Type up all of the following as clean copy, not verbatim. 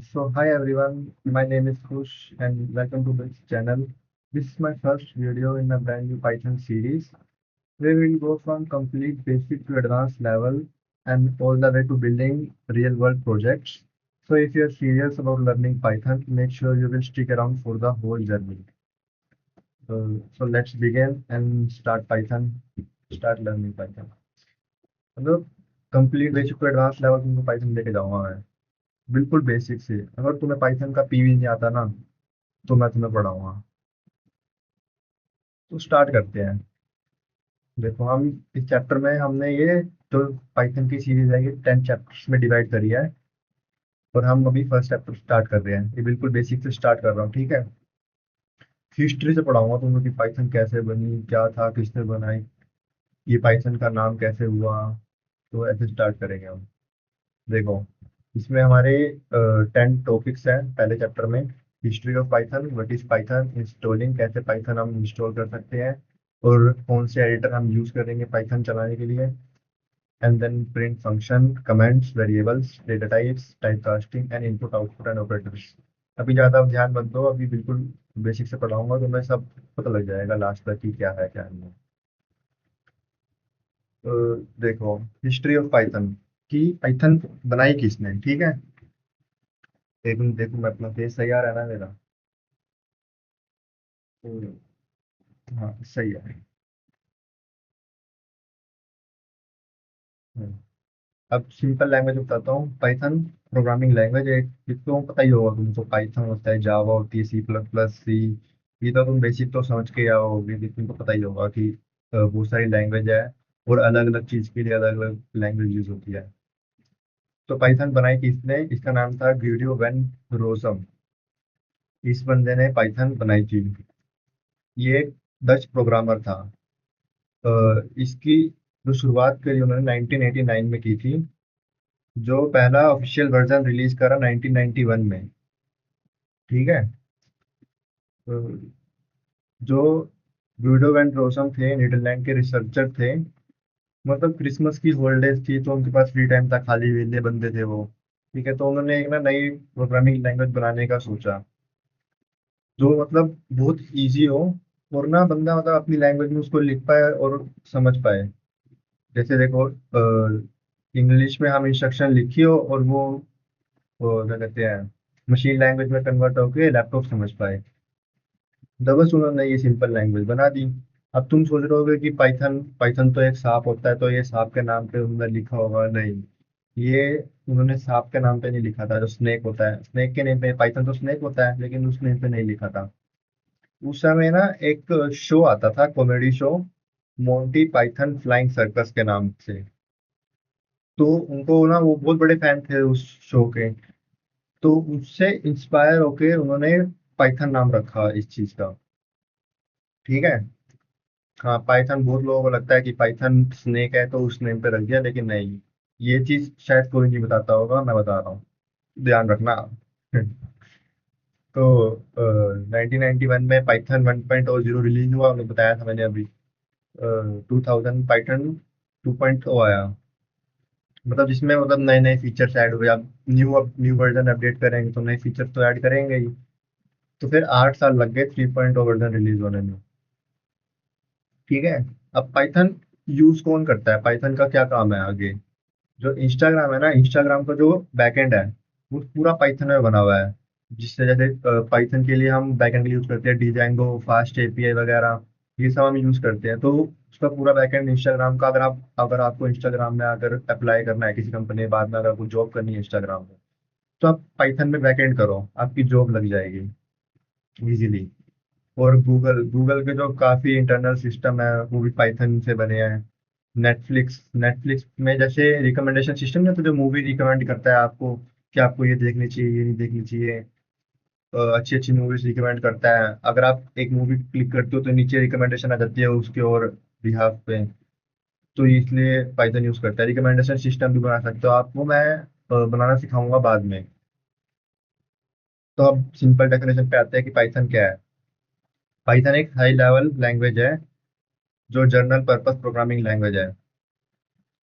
So hi everyone, my name is Kush and welcome to this channel. This is my first video in a brand new Python series where we'll go from complete basic to advanced level and all the way to building real world projects. So if you're serious about learning Python, make sure you will stick around for the whole journey. So let's begin and start learning Python. मतलब complete basic to advance level तुमको पाइथन लेके जाऊंगा मैं, बिल्कुल basic से। अगर तुम्हें Python का पीवी नहीं आता ना, तो मैं तुम्हें पढ़ाऊंगा। तो स्टार्ट करते हैं। देखो, हम इस चैप्टर में हमने ये जो पाइथन की सीरीज है ये 10 चैप्टर्स में डिवाइड करी है। और हम अभी फर्स्ट चैप्टर स्टार्ट कर रहे हैं। ये बिल्कुल बेसिक से स्टार्ट कर रहा हूँ, ठीक है। हिस्ट्री से पढ़ाऊंगा तुम्हें कि पाइथन कैसे बनी, क्या था, किसने बनाई, ये पाइथन का नाम कैसे हुआ। तो ऐसे स्टार्ट करेंगे हम। देखो, इसमें हमारे 10 टॉपिक्स हैं पहले चैप्टर में। History of Python, what is Python, installing, कैसे पाइथन हम इंस्टॉल कर सकते हैं और कौन से एडिटर हम यूज करेंगे पाइथन चलाने के लिए। And then print function, comments, variables, data types, type casting and input output and operators. अभी ज़्यादा ध्यान मत दो, अभी बिल्कुल बेसिक से पढ़ाऊंगा तो मैं सब पता लग जाएगा लास्ट तक कि क्या है क्या नहीं है। तो देखो, हिस्ट्री ऑफ पाइथन कि पाइथन बनाई किसने, ठीक है। एक मिनट, देखो मैं अपना फेस सही आ रहा है ना मेरा। हाँ, सही है। हम्म। अब सिंपल लैंग्वेज बताता हूँ। पाइथन प्रोग्रामिंग लैंग्वेज है, जिसको पता ही होगा तुमको। पाइथन होता है, जावा होती है, सी प्लस प्लस, सी। ये तो तुम बेसिक तो समझ के आओ होगे कि तुमको पता ही होगा कि बहुत सारी लैंग्वेज है और अलग अलग चीज़ के लिए अलग अलग लैंग्वेज यूज होती है। तो पाइथन बनाई किसने, इसका नाम था ग्यूडियो वेन रोसम। इस बंदे ने पाइथन बनाई थी। ये एक डच प्रोग्रामर था। इसकी जो शुरुआत करी उन्होंने 1989 में की थी। जो पहला ऑफिशियल वर्जन रिलीज करा 1991 में, ठीक है। तो जो ब्रूडो वैन रोसम थे, नीदरलैंड के रिसर्चर थे। मतलब क्रिसमस की हॉलीडेज थी तो उनके पास फ्री टाइम था, खाली वेले बंदे थे वो, ठीक है। तो उन्होंने एक ना नई प्रोग्रामिंग लैंग्वेज बनाने का सोचा, जो मतलब बहुत इजी हो और ना बंदा मतलब अपनी लैंग्वेज में उसको लिख पाए और समझ पाए। जैसे देखो, इंग्लिश में हम इंस्ट्रक्शन लिखियो और वो क्या कहते हैं, मशीन लैंग्वेज में कन्वर्ट होके लैपटॉप समझ पाए। तो बस उन्होंने ये सिंपल लैंग्वेज बना दी। अब तुम सोच रहे होगे कि पाइथन पाइथन तो एक सांप होता है, तो ये सांप के नाम पे उन्होंने लिखा होगा। नहीं, ये उन्होंने सांप के नाम पे नहीं लिखा था। जो स्नेक होता है, स्नेक के नेम पे पाइथन तो स्नेक होता है, लेकिन उस नेम पे नहीं लिखा था। उस समय ना एक शो आता था, comedy show, Monty Python flying circus के नाम से। तो उनको ना वो बहुत बड़े फैन थे उस शो के। तो उससे इंस्पायर होके उन्होंने पाइथन नाम रखा इस चीज का, ठीक है। हाँ, पाइथन बहुत लोगों को लगता है कि पाइथन स्नेक है तो उस नेम पे रख दिया, लेकिन नहीं। ये चीज शायद कोई नहीं बताता होगा, मैं बता रहा हूँ, ध्यान रखना। तो 1991 में पाइथन 1.0 रिलीज हुआ, उन्हें बताया था मैंने अभी। 2000 पाइथन 2.0 आया। मतलब जिसमें मतलब नए नए फीचर्स ऐड हुए। अब न्यू वर्जन अपडेट करेंगे तो नए फीचर तो ऐड करेंगे ही। तो फिर 8 साल लग गए 3.0 वर्जन रिलीज होने में, ठीक है। अब पाइथन यूज कौन करता है, पाइथन का क्या काम है आगे। जो इंस्टाग्राम है ना, इंस्टाग्राम का जो बैकएंड है वो पूरा पाइथन में बना हुआ है। जिससे जैसे पाइथन के लिए हम बैकएंड यूज करते हैं, डिजांगो, फास्ट एपीआई वगैरह, ये सब हम यूज करते हैं। तो उसका पूरा बैकएंड इंस्टाग्राम का, अगर आपको इंस्टाग्राम में अगर अप्लाई करना है किसी कंपनी में, बाद में अगर आपको जॉब करनी है इंस्टाग्राम में, तो आप पाइथन में बैकएंड करो, आपकी जॉब लग जाएगी इजीली। और गूगल गूगल के जो काफी इंटरनल सिस्टम है वो भी पाइथन से बने हैं। नेटफ्लिक्स नेटफ्लिक्स में जैसे रिकमेंडेशन सिस्टम है, तो जो मूवी रिकमेंड करता है आपको कि आपको ये देखनी चाहिए, ये नहीं देखनी चाहिए। अच्छी अच्छी मूवीज रिकमेंड करता है। अगर आप एक मूवी क्लिक करते हो तो नीचे रिकमेंडेशन आ जाती है उसके और बिहाफ पे। तो इसलिए पाइथन यूज करता है। रिकमेंडेशन सिस्टम भी बना सकते हो आप, वो मैं बनाना सिखाऊंगा बाद में। तो अब सिंपल डेफिनेशन पे आते हैं कि पाइथन क्या है। पाइथन एक हाई लेवल लैंग्वेज है जो जनरल पर्पस प्रोग्रामिंग लैंग्वेज है।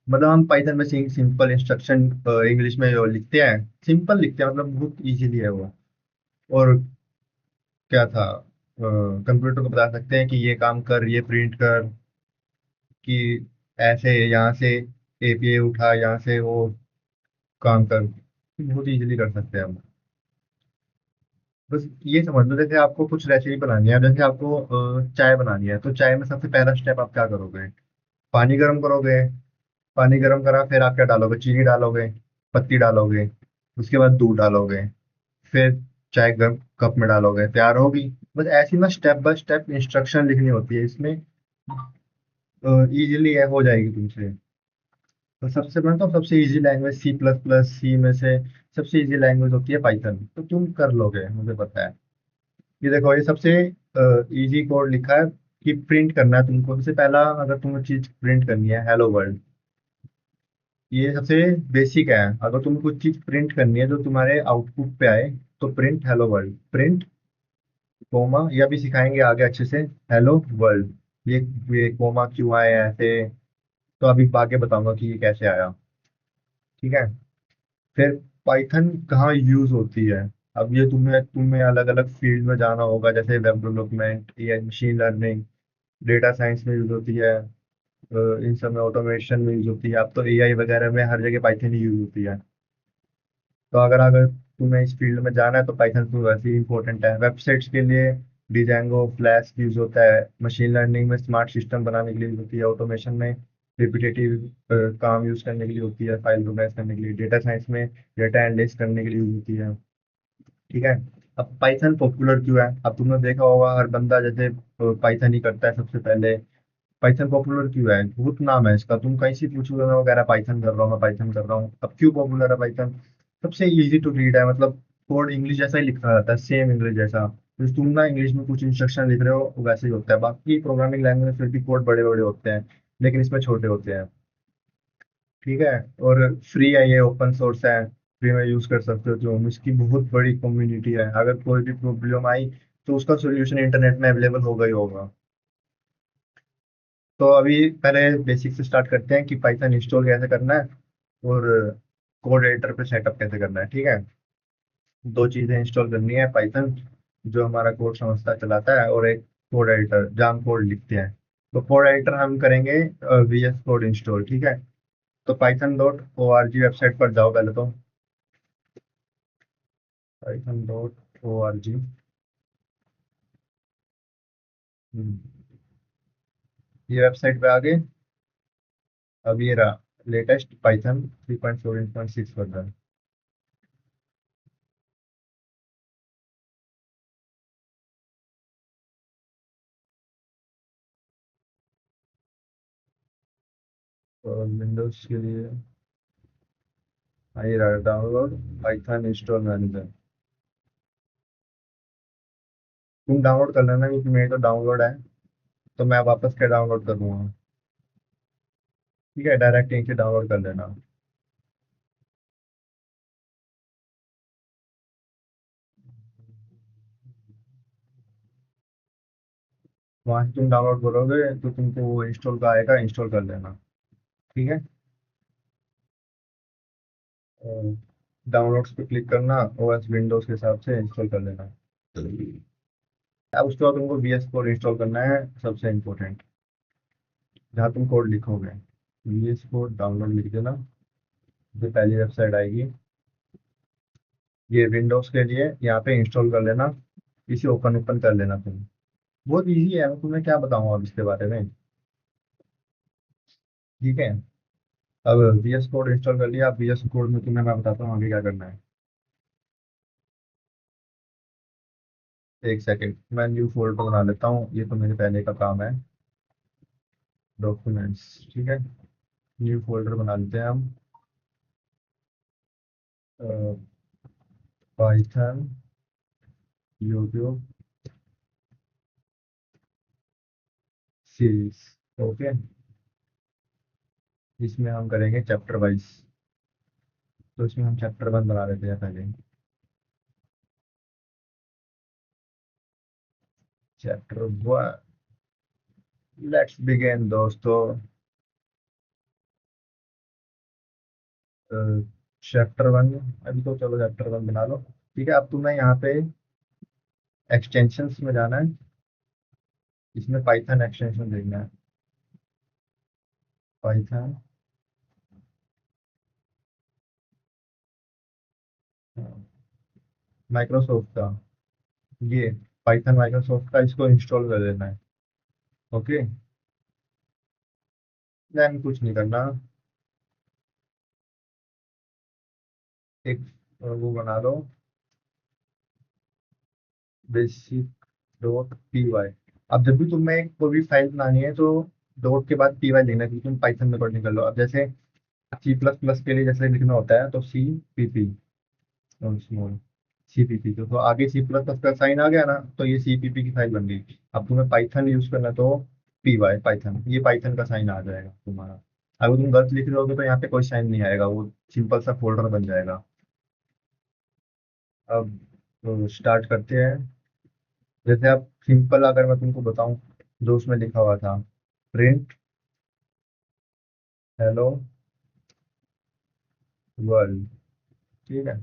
मतलब हम पाइथन में सिंपल इंस्ट्रक्शन इंग्लिश में जो लिखते हैं, सिंपल लिखते हैं, मतलब बहुत इजीली है वो। और क्या था, कंप्यूटर को बता सकते हैं कि ये काम कर, ये प्रिंट कर, कि ऐसे यहाँ से एपीआई उठा, यहाँ से वो काम कर, बहुत इजीली कर सकते हैं हम। बस ये समझ लो, जैसे आपको कुछ रेसिपी बनानी है, जैसे आपको चाय बनानी है, तो चाय में सबसे पहला स्टेप आप क्या करोगे? पानी गर्म करोगे। पानी गर्म करा, फिर आप क्या डालोगे? चीनी डालोगे, पत्ती डालोगे, उसके बाद दूध डालोगे, फिर चाय गर्म कप में डालोगे, तैयार होगी। बस ऐसी ना स्टेप बाय स्टेप इंस्ट्रक्शन लिखनी होती है इसमें, इजीली हो जाएगी तुमसे। तो सबसे मैं तो सबसे easy language C plus plus, C में से सबसे इजी लैंग्वेज होती है पाइथन, तो तुम कर लोगे, मुझे पता है। ये देखो, ये सबसे इजी कोड लिखा है कि प्रिंट करना है तुमको। सबसे पहला, अगर तुम्हें चीज प्रिंट करनी है, हेलो वर्ल्ड, ये सबसे बेसिक है। अगर तुम्हें कुछ चीज प्रिंट करनी है जो तुम्हारे आउटपुट पे आए, तो print hello world, print comma, यह भी सिखाएंगे आगे अच्छे से। हेलो वर्ल्ड, ये कोमा क्यों आया ऐसे, तो अभी आगे बताऊंगा कि ये कैसे आया। ठीक है। फिर पाइथन कहाँ यूज होती है? अब ये तुम्हें तुम्हें अलग अलग फील्ड में जाना होगा, जैसे वेब डेवलपमेंट या मशीन लर्निंग, डेटा साइंस में यूज होती है, इन सब में ऑटोमेशन में यूज होती है। अब तो एआई वगैरह में हर जगह पाइथन ही यूज होती है। तो अगर अगर तुम्हें इस फील्ड में जाना है, तो पाइथन तो वैसे ही इंपॉर्टेंट है। वेबसाइट्स के लिए डिजेंगो फ्लैश यूज होता है, मशीन लर्निंग में स्मार्ट सिस्टम बनाने के लिए यूज होती है, ऑटोमेशन में रिपीटेटिव काम यूज करने के लिए होती है, फाइल ऑर्गेनाइज करने के लिए, डेटा साइंस में डेटा एनालिसिस करने के लिए यूज होती है। ठीक है। अब पाइथन पॉपुलर क्यों है? अब तुमने देखा होगा हर बंदा जैसे पाइथन ही करता है सबसे पहले। पाइथन पॉपुलर क्यों है? बहुत नाम है इसका, तुम कहीं से पूछोगे मैं वगैरह पाइथन कर रहा हूँ, मैं पाइथन कर रहा हूँ। अब क्यों पॉपुलर है पाइथन? सबसे इजी टू रीड है, मतलब कोड इंग्लिश जैसा ही लिखा जाता है, सेम इंग्लिश जैसा। तो तुम ना इंग्लिश में कुछ इंस्ट्रक्शन लिख रहे हो, वैसे ही होता है। बाकी प्रोग्रामिंग लैंग्वेज में फिर भी कोड बड़े बड़े होते हैं, लेकिन इसमें छोटे होते हैं। ठीक है। और फ्री है, ये ओपन सोर्स है, फ्री में यूज कर सकते हो तुम। इसकी बहुत बड़ी कम्युनिटी है, अगर कोई भी प्रॉब्लम आई तो उसका सोल्यूशन इंटरनेट में अवेलेबल होगा ही होगा। तो अभी पहले बेसिक से स्टार्ट करते हैं कि पाइथन इंस्टॉल कैसे करना है, और कोड एडिटर पे सेटअप कैसे करना है। ठीक है। दो चीजें इंस्टॉल करनी है, पाइथन जो हमारा कोड समझता चलाता है, और एक कोड एडिटर जहाँ हम कोड लिखते हैं। तो कोड एडिटर हम करेंगे VS कोड इंस्टॉल। ठीक है। तो python.org वेबसाइट पर जाओ पहले तो, python.org। ये वेबसाइट पे आगे, अब ये रहा लेटेस्ट पाइथन 3.14.6 वर्जन। और विंडोज के लिए ये रहा डाउनलोड पाइथन इंस्टॉल मैनेजर। तुम डाउनलोड कर लेना, क्योंकि मेरी तो डाउनलोड है, तो मैं वापस क्या डाउनलोड कर दूंगा। ठीक है, डायरेक्ट यहीं से डाउनलोड कर लेना। वहां से तुम डाउनलोड करोगे तो तुमको वो इंस्टॉल का आएगा, इंस्टॉल कर लेना। ठीक है। डाउनलोड्स पे क्लिक करना, ओएस विंडोज के हिसाब से इंस्टॉल कर लेना। अब उसके बाद तुमको VS कोड इंस्टॉल करना है, सबसे इम्पोर्टेंट, जहाँ तुम कोड लिखोगे। VS कोड डाउनलोड लिख देना, जो पहली वेबसाइट आएगी। ये विंडोज के लिए यहाँ पे इंस्टॉल कर लेना, इसे ओपन ओपन कर लेना तुम। बहुत इजी है, मैं तुम्हें क्या बताऊँ अब इसके बारे में। ठीक है। अब VS कोड इंस्टॉल कर लिया, अब VS कोड में तुम्हें मैं बताता हूँ आगे क्या करना है। एक सेकेंड, मैं न्यू फोल्डर बना लेता हूँ, ये तो मेरे पहले का काम है, डॉक्यूमेंट्स। ठीक है। न्यू फोल्डर बना लेते हैं हम, पाइथन यूट्यूब सीरीज। ओके। इसमें हम करेंगे चैप्टर वाइज, तो इसमें हम चैप्टर 1 बना लेते हैं पहले। चैप्टर 1, लेट्स बिगिन दोस्तों। चैप्टर 1, अभी तो चलो चैप्टर 1 बना लो। ठीक है, अब तुम्हें यहाँ पे एक्सटेंशंस में जाना है। इसमें पाइथन एक्सटेंशन देखना है। पाइथन, माइक्रोसॉफ्ट का, ये पाइथन माइक्रोसॉफ्ट का, इसको इंस्टॉल कर लेना है। ओके, देन कुछ नहीं करना। एक वो बना लो, basic.py। अब जब भी तुम्हें कोई भी फाइल बनानी है तो डॉट के बाद पी वाई लिखना है, क्योंकि तुम पाइथन में कोडिंग कर लो। अब जैसे C++ के लिए जैसे लिखना होता है तो CPP, स्मॉल CPP, तो आगे C++ का साइन आ गया ना, तो ये CPP की फाइल बन गई। अब तुम्हें पाइथन यूज करना है तो PY पाइथन, ये पाइथन का साइन आ जाएगा तुम्हारा। अगर तुम गलत लिख रहे होगे तो यहाँ पे कोई साइन नहीं आएगा, वो सिंपल सा फोल्डर बन जाएगा। अब स्टार्ट करते हैं। जैसे आप सिंपल, अगर मैं तुमको बताऊं, जो उसमें लिखा हुआ था, प्रिंट हेलो वर्ल्ड। ठीक है,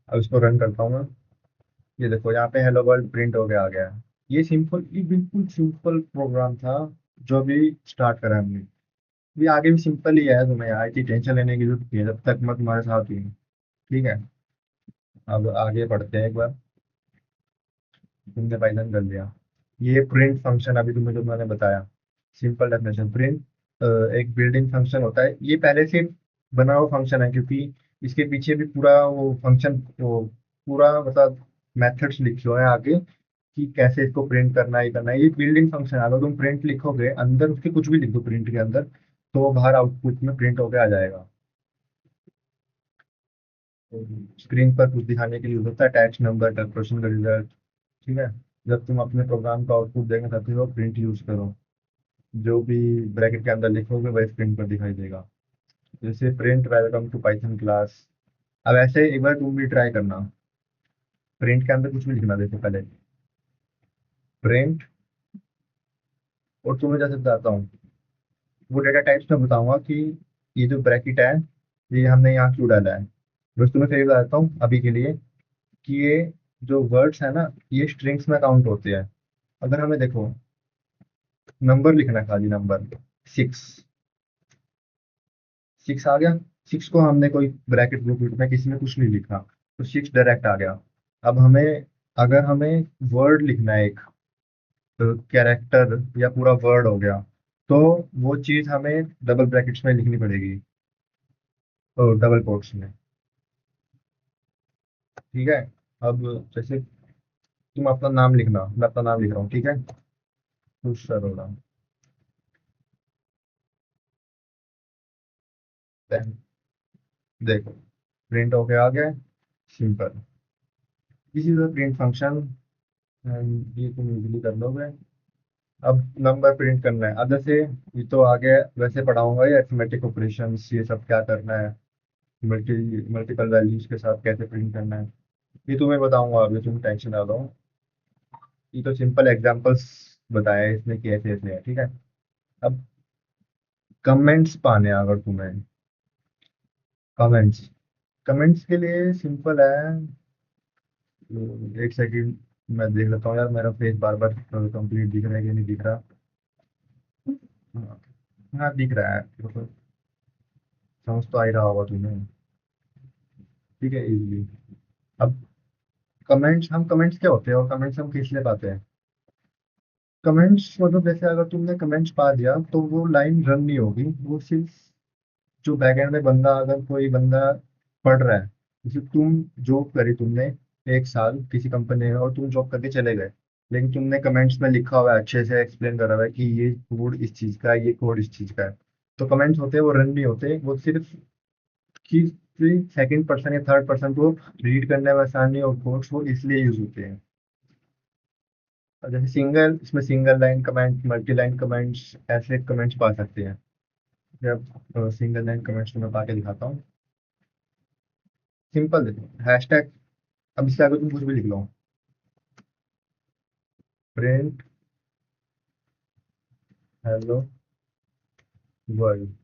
अब इसको रन करता हूँ मैं। ये देखो यहाँ पे हेलो वर्ल्ड प्रिंट हो गया, आ गया। ये सिंपल, ये बिल्कुल सिंपल प्रोग्राम था जो अभी स्टार्ट करा हमने। ये आगे भी सिंपल ही है, तुम्हें यहाँ की टेंशन लेने की जरूरत नहीं है, जब तक मैं तुम्हारे साथ ही हूँ। ठीक है, अब आगे बढ़ते हैं एक बार। तुमने पाइथन कर लिया। ये प्रिंट फंक्शन अभी तुम्हें जो मैंने बताया, सिंपल डेफिनेशन, प्रिंट एक बिल्डिंग फंक्शन होता है। ये पहले से बना हुआ फंक्शन है, क्योंकि इसके पीछे भी पूरा वो फंक्शन, वो पूरा मतलब मेथड्स लिखे हुए हैं आगे कि कैसे इसको प्रिंट करना है, ये करना है। ये बिल्डिंग फंक्शन है, अगर तुम प्रिंट लिखोगे अंदर उसके, कुछ भी लिख दो प्रिंट के अंदर, तो वो बाहर आउटपुट में प्रिंट होके आ जाएगा। स्क्रीन पर कुछ दिखाने के लिए होता है टैक्स नंबर, कैलकुलेशन का रिजल्ट। ठीक है, जब तुम अपने प्रोग्राम का आउटपुट देखना चाहते हो प्रिंट यूज करो। जो भी ब्रैकेट के अंदर लिखोगे वही स्क्रीन पर दिखाई देगा। जैसे print welcome to Python class. अब ऐसे एक बार तुम भी ट्राई करना, प्रिंट के अंदर कुछ भी लिखना। देखो पहले प्रिंट, और तुम्हें जैसे बताता हूँ वो डेटा टाइप्स में बताऊंगा कि ये जो ब्रैकेट है ये हमने यहाँ क्यों डाला है। बस तुम्हें फिर बताता हूँ अभी के लिए कि ये जो वर्ड्स है ना, ये स्ट्रिंग्स में काउंट होते हैं। अगर हमें देखो नंबर लिखना है, खाली नंबर, 6, 6 आ गया। 6 को हमने कोई ब्रैकेट ब्रूकेट में किसी ने कुछ नहीं लिखा, तो 6 डायरेक्ट आ गया। अब हमें, अगर हमें वर्ड लिखना है, एक कैरेक्टर या पूरा वर्ड हो गया, तो वो चीज हमें डबल ब्रैकेट्स में लिखनी पड़ेगी, तो डबल कोट्स में। ठीक है, अब जैसे तुम अपना नाम लिखना, मैं अपना नाम लिख रहा हूँ, ठीक है, खुश अरोड़ा। Then देखो प्रिंट होके आ गया, simple. This is the print function, and ये तुम इजीली कर लोगे। अब नंबर प्रिंट करना है। अब जैसे ये तो आगे वैसे पढ़ाऊंगा, ये अरिथमेटिक ऑपरेशंस ये सब क्या करना है, मल्टीपल वैल्यूज के साथ कैसे प्रिंट करना है, ये तुम्हें बताऊंगा। अभी तुम टेंशन ना लो, ये तो सिंपल एग्जांपल्स बताए हैं इसमें कैसे ऐसे है। ठीक है, अब कमेंट्स पाने हैं अगर तुम्हें, कमेंट्स, कमेंट्स के लिए सिंपल है। एक सेकंड, मैं देख लेता हूँ यार, मेरा फेस बार बार कंप्लीट दिख रहा है कि नहीं दिख रहा। हाँ, हाँ, दिख रहा है, मतलब समझ तो आ ही रहा होगा तुम्हें। ठीक है, इजीली। अब कमेंट्स, हम कमेंट्स क्या होते हैं और कमेंट्स हम किस लिए पाते हैं। कमेंट्स मतलब जैसे अगर तुमने कमेंट्स पा दिया तो वो लाइन रन नहीं होगी, वो सिर्फ जो बैकएंड में बंदा, अगर कोई बंदा पढ़ रहा है, जैसे तुम जॉब करी तुमने 1 साल किसी कंपनी में और तुम जॉब करके चले गए, लेकिन तुमने कमेंट्स में लिखा हुआ है, अच्छे से एक्सप्लेन करा हुआ है कि ये कोड इस चीज का है, ये कोड इस चीज का है। तो कमेंट्स होते हैं वो रन नहीं होते, वो सिर्फ कि सेकंड पर्सन या थर्ड पर्सन को रीड करने में आसानी और कोड्स वो इसलिए यूज होते हैं। और जैसे सिंगल, इसमें single line comment, multi line comments, ऐसे कमेंट्स पा सकते हैं। जब सिंगल लाइन कमेंट्स में पा के दिखाता हूँ, सिंपल देखो, हैशटैग। अब इससे आगे तुम कुछ भी लिख लो, print hello world,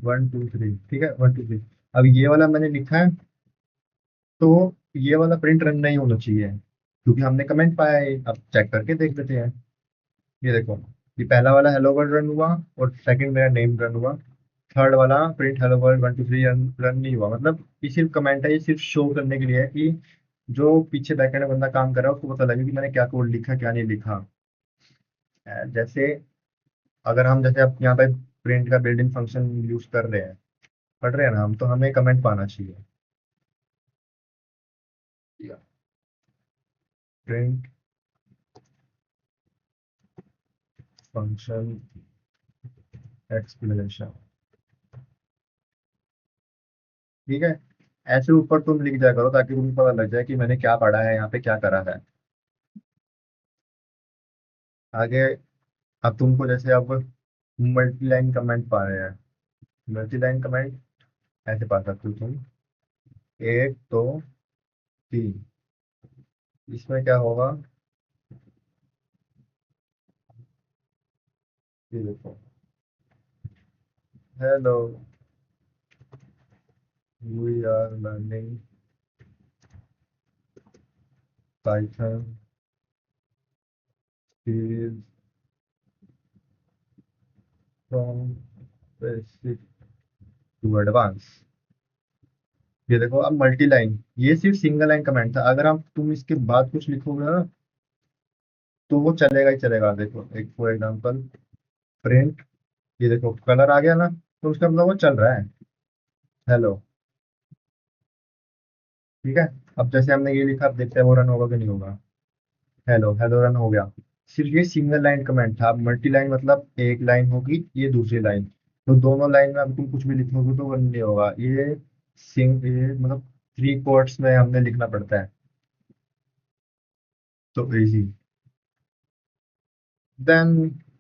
one two three, ठीक है, वन टू थ्री। अब ये वाला मैंने लिखा है, तो ये वाला प्रिंट रन नहीं होना चाहिए, क्योंकि हमने कमेंट पाया है। अब चेक करके देख लेते हैं। ये देखो, ये पहला वाला हेलो वर्ल्ड रन हुआ, और सेकंड मेरा नेम रन हुआ। थर्ड वाला print hello world one two three run नहीं हुआ। मतलब ये सिर्फ कमेंट है, ये सिर्फ शो करने के लिए है कि जो पीछे बैकएंड में बंदा काम कर रहा है उसको पता लगे कि मैंने क्या कोड लिखा, क्या नहीं लिखा। जैसे अगर हम जैसे अब यहाँ पे प्रिंट का बिल्डिंग फंक्शन यूज कर रहे हैं, पढ़ रहे हैं ना हम, तो हमें कमेंट पाना चाहिए। प्रिंट फंक्शन एक्सप्लेनेशन, ठीक है। ऐसे ऊपर तुम लिख दिया करो ताकि तुम्हें पता लग जाए कि मैंने क्या पढ़ा है, यहाँ पे क्या करा है। आगे, अब तुमको जैसे अब मल्टी लाइन कमेंट पा रहे हैं। मल्टी लाइन कमेंट ऐसे पा सकते हो तुम, एक दो तीन। इसमें क्या होगा, ये देखो, hello we are learning Python series from basic to advance. ये देखो, अब मल्टी लाइन, ये सिर्फ सिंगल लाइन कमेंट था। अगर हम तुम इसके बाद कुछ लिखोगे ना, तो वो चलेगा ही चलेगा। देखो, एक फॉर एग्जांपल प्रिंट, ये देखो कलर आ गया ना, तो उसका मतलब वो चल रहा है, हेलो, ठीक है। अब जैसे हमने ये लिखा, अब देखते हैं वो रन होगा कि नहीं होगा। हेलो, हेलो रन हो गया। सिर्फ ये सिंगल लाइन कमेंट था। अब मल्टी लाइन मतलब एक लाइन होगी, ये दूसरी लाइन, तो दोनों लाइन में अब तुम कुछ भी लिखोगे तो रन नहीं होगा। ये मतलब थ्री कोट्स में हमने लिखना पड़ता है, तो easy. Then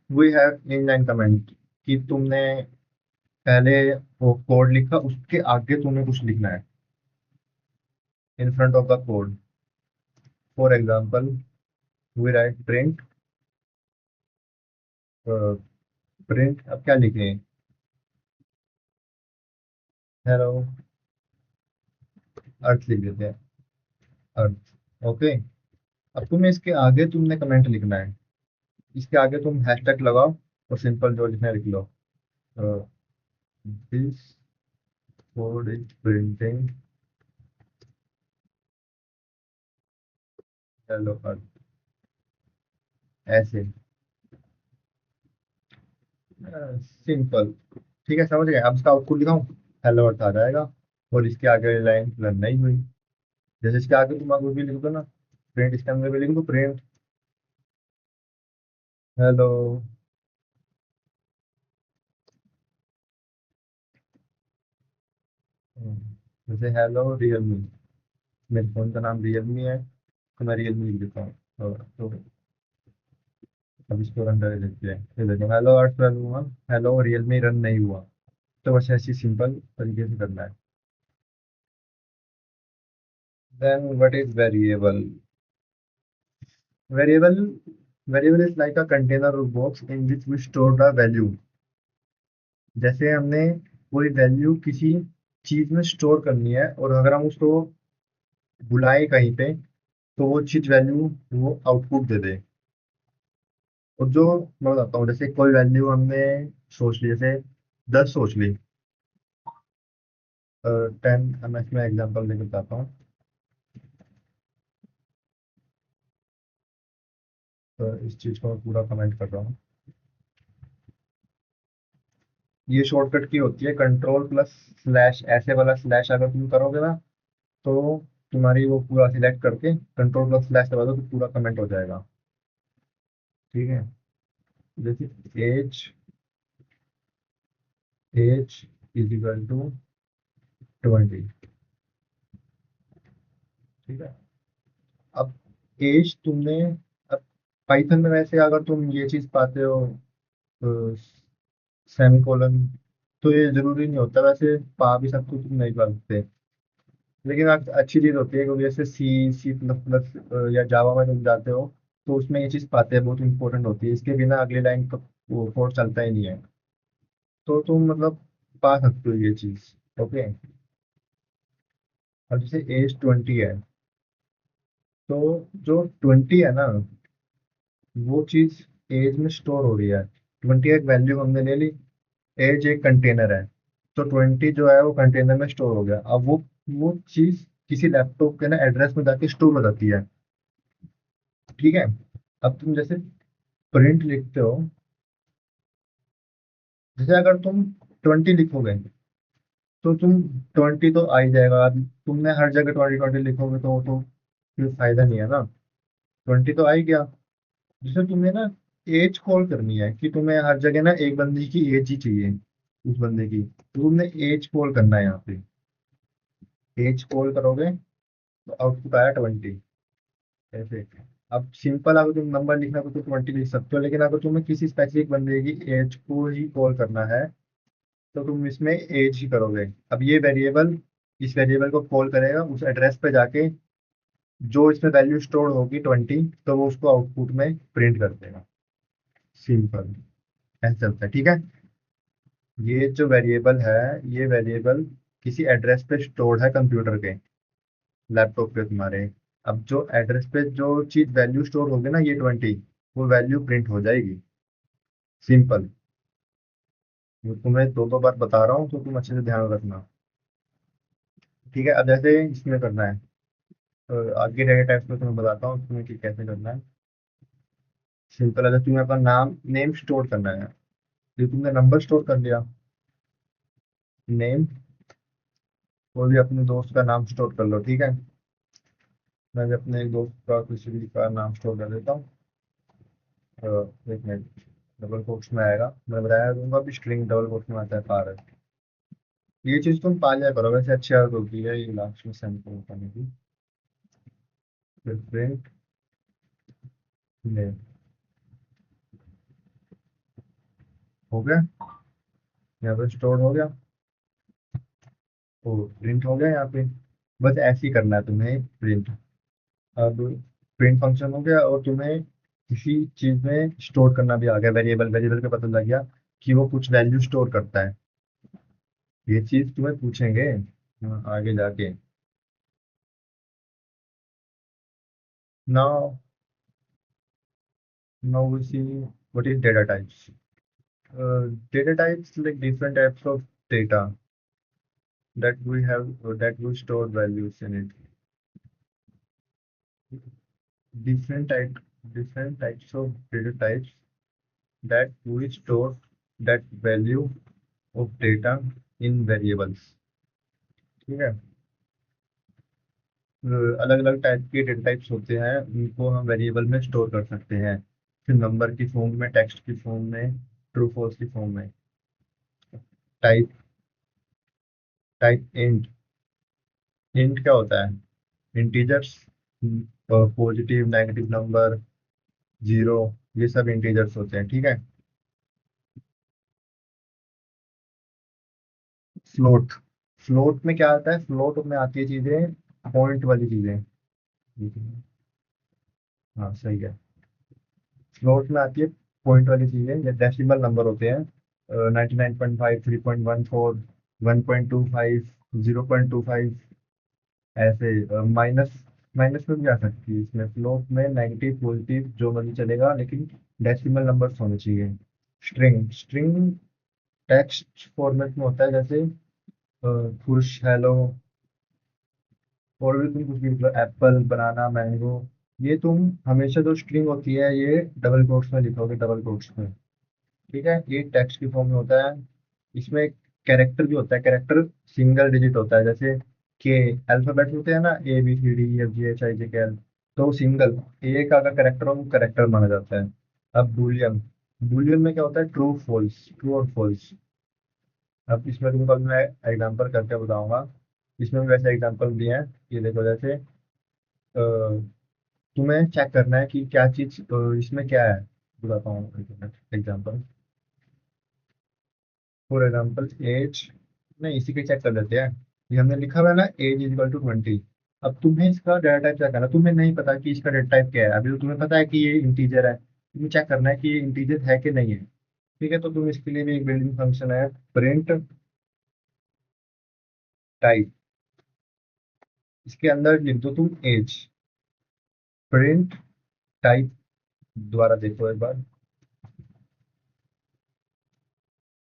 we have in line comment, कि तुमने पहले वो कोड लिखा, उसके आगे तुम्हें कुछ लिखना है, in front of the code. For example we write print, print अब क्या लिखें, हेलो अर्थ लिख देते हैं, अर्थ, ओके। अब तुम्हें इसके आगे तुमने कमेंट लिखना है। इसके आगे तुम हैशटैग लगाओ, और सिंपल जो लिखना है लिख लो, this code is printing hello earth, ऐसे सिंपल, ठीक है, समझ गए। अब इसका आउटपुट दिखाऊं, हेलो अर्थ आ जाएगा, और इसके आगे लाइन रन नहीं हुई। जैसे इसके आगे तुम आगे भी लिख दो ना, प्रिंट, इसके अंदर भी लिख दो प्रिंट हेलो, जैसे हेलो रियलमी, मेरे फोन का नाम रियलमी है, तो मैं रियलमी लिख देता हूँ। तो अब इसको रन करके देखते हैं। ये देखो, हेलो अर्थ रन हुआ, हेलो रियलमी रन नहीं हुआ। तो बस ऐसी सिंपल तरीके से करना है। Then what is variable? Variable, variable is like a container और box in which we store the value. जैसे हमने कोई वैल्यू किसी चीज में स्टोर करनी है, और अगर हम उसको बुलाएं कहीं पे, तो वो चीज वैल्यू वो आउटपुट दे दे। और जो मैं बताता हूँ, जैसे कोई वैल्यू हमने सोच ली, जैसे 10 सोच ली, 10, मैं इसमें एग्जांपल देकर बताता हूँ। तो इस चीज को मैं पूरा कमेंट कर रहा हूँ। ये शॉर्टकट की होती है, कंट्रोल प्लस स्लैश, ऐसे वाला स्लैश अगर तुम करोगे ना, तो तुम्हारी वो पूरा सिलेक्ट करके कंट्रोल प्लस स्लैश दबा दो, तो पूरा कमेंट हो जाएगा, ठीक है। जैसे age, age is equal to 20, ठीक है। अब एज तुमने, अब पाइथन में वैसे अगर तुम ये चीज पाते हो, सेमी कोलन, तो ये जरूरी नहीं होता, वैसे पा भी सकते हो, तुम नहीं पा सकते। लेकिन अच्छी चीज होती है, क्योंकि जैसे सी, सी प्लस प्लस या जावा में तुम जाते हो, तो उसमें ये चीज पाते हैं, बहुत इंपॉर्टेंट होती है। इसके बिना अगली लाइन का वो कोड चलता ही नहीं है। तो तुम मतलब पा सकते हो ये चीज। ओके। अब जैसे एज 20 है, तो जो 20 है ना, वो चीज एज में स्टोर हो रही है। 20 एक वैल्यू हमने ले ली, एज एक कंटेनर है, तो 20 जो है वो कंटेनर में स्टोर हो गया। अब वो चीज किसी लैपटॉप के ना एड्रेस में जाके स्टोर हो जाती है। ठीक है। अब तुम जैसे प्रिंट लिखते हो, जैसे अगर तुम 20 लिखोगे तो तुम 20 तो आ ही जाएगा। अब तुमने हर जगह 20 20 लिखोगे तो वो तो फिर फायदा नहीं है ना। 20 तो आ ही गया। जैसे तुम्हें ना एज कॉल करनी है कि तुम्हें हर जगह ना एक बंदे की एज ही चाहिए, उस बंदे की, तो तुमने एज कॉल करना है यहाँ पे। एज कॉल करोगे तो आउटपुट आया 20। ऐसे। अब सिंपल अगर तुम नंबर लिखना हो तो 20 लिख सकते हो, लेकिन अगर तुम्हें किसी स्पेसिफिक बंदे की एज को ही कॉल करना है तो तुम इसमें एज ही करोगे। अब ये वेरिएबल इस वेरिएबल को कॉल करेगा उस एड्रेस पे जाके, जो इसमें वैल्यू स्टोर होगी 20, तो वो उसको आउटपुट में प्रिंट कर देगा। सिंपल ऐसे चलता है। ठीक है। ये जो वेरिएबल है, ये वेरिएबल किसी एड्रेस पे स्टोर्ड है कंप्यूटर के, लैपटॉप पे तुम्हारे। अब जो एड्रेस पे जो चीज वैल्यू स्टोर होगी ना, ये 20, वो वैल्यू प्रिंट हो जाएगी। सिंपल। वो तुम्हें दो दो बार बता रहा हूँ तो तुम अच्छे से ध्यान रखना। ठीक है। अब जैसे इसमें करना है, तो आगे डेटा टाइप्स में तुम्हें बताता हूँ तुम्हें कि कैसे करना है। सिंपल है, जब तुम्हें अपना नाम नेम स्टोर करना है, जो तुमने नंबर स्टोर कर लिया, नेम, वो भी अपने दोस्त का नाम स्टोर कर लो। ठीक है। मैं भी अपने एक दोस्त का किसी भी का नाम स्टोर कर देता हूँ। एक मिनट, डबल कोट्स में आएगा, मैं बताया दूंगा भी, स्ट्रिंग डबल कोट्स में आता है पार। ये चीज तुम पा लिया करो, वैसे अच्छी आदत होती है ये लास्ट में सेमीकोलन करने की। फिर प्रिंट नेम हो गया, यहाँ पे स्टोर हो गया, तो प्रिंट हो गया यहाँ पे। बस ऐसे ही करना है तुम्हें प्रिंट। अब प्रिंट फंक्शन हो गया और तुम्हें किसी चीज में स्टोर करना भी आ गया, वेरिएबल वेरिएबल का पता लग गया कि वो कुछ वैल्यू स्टोर करता है। ये चीज तुम्हें पूछेंगे आगे जाके। Now now we see what is data types. Data types like different types of data that we have, that we store values in it. Different type different types of data types that we store that value of data in variables. ठीक है। अलग अलग type के data types होते हैं, उनको हम variable में स्टोर कर सकते हैं, फिर नंबर की फॉर्म में, टेक्स्ट की फॉर्म में, ट्रू फॉल्स की फॉर्म में। Type type int. इंट क्या होता है? Integers, positive negative number, zero, ये सब इंटीजर्स होते हैं। ठीक है। फ्लोट। फ्लोट में क्या आता है? फ्लोट में आती है चीजें, पॉइंट वाली चीजें। हाँ सही है। फ्लोट में आती है पॉइंट वाली चीजें, या डेसिमल नंबर होते हैं, 99.5, 3.14, 1.25, 0.25, ऐसे। माइनस माइनस में भी आ सकती है इसमें। फ्लोट में नेगेटिव पॉजिटिव जो मर्जी चलेगा, लेकिन डेसिमल नंबर्स होने चाहिए। स्ट्रिंग स्ट्रिंग टेक्स्ट फॉर्मेट में होता है, जैसे खुश, हेलो, और भी तुम कुछ भी मतलब एप्पल, बनाना, मैंगो। ये तुम हमेशा जो स्ट्रिंग होती है ये डबल कोट्स में लिखोगे, डबल कोट्स में। ठीक है। ये टेक्स्ट की फॉर्म में होता है। इसमें कैरेक्टर भी होता है। कैरेक्टर सिंगल डिजिट होता है, जैसे के अल्फाबेट होते हैं ना, ABCDEFGHIJKL, तो सिंगल ए का अगर कैरेक्टर हो, कैरेक्टर माना जाता है। अब बुलियन, बुलियन में क्या होता है? ट्रू फॉल्स, ट्रू और फॉल्स। अब इसमें तुमको अभी मैं एग्जांपल करके बताऊंगा। इसमें भी वैसे एग्जांपल दिए हैं। ये देखो, जैसे तुम्हें चेक करना है कि क्या चीज, इसमें क्या है। बताता हूँ एग्जांपल। फॉर एग्जांपल एज, नहीं इसी के चेक कर लेते हैं। ये हमने लिखा हुआ है ना, एज इज इक्वल टू 20। अब तुम्हें इसका डाटा टाइप चेक करना है। तुम्हें नहीं पता कि इसका डाटा टाइप क्या है, अभी तो तुम्हें पता है कि ये इंटीजर है, तुम्हें चेक करना है कि ये इंटीजर है कि नहीं है। ठीक है। तो तुम इसके लिए भी एक बिल्डिंग फंक्शन है, प्रिंट टाइप, इसके अंदर लिख दो तुम एज। प्रिंट टाइप, दोबारा देखो एक बार।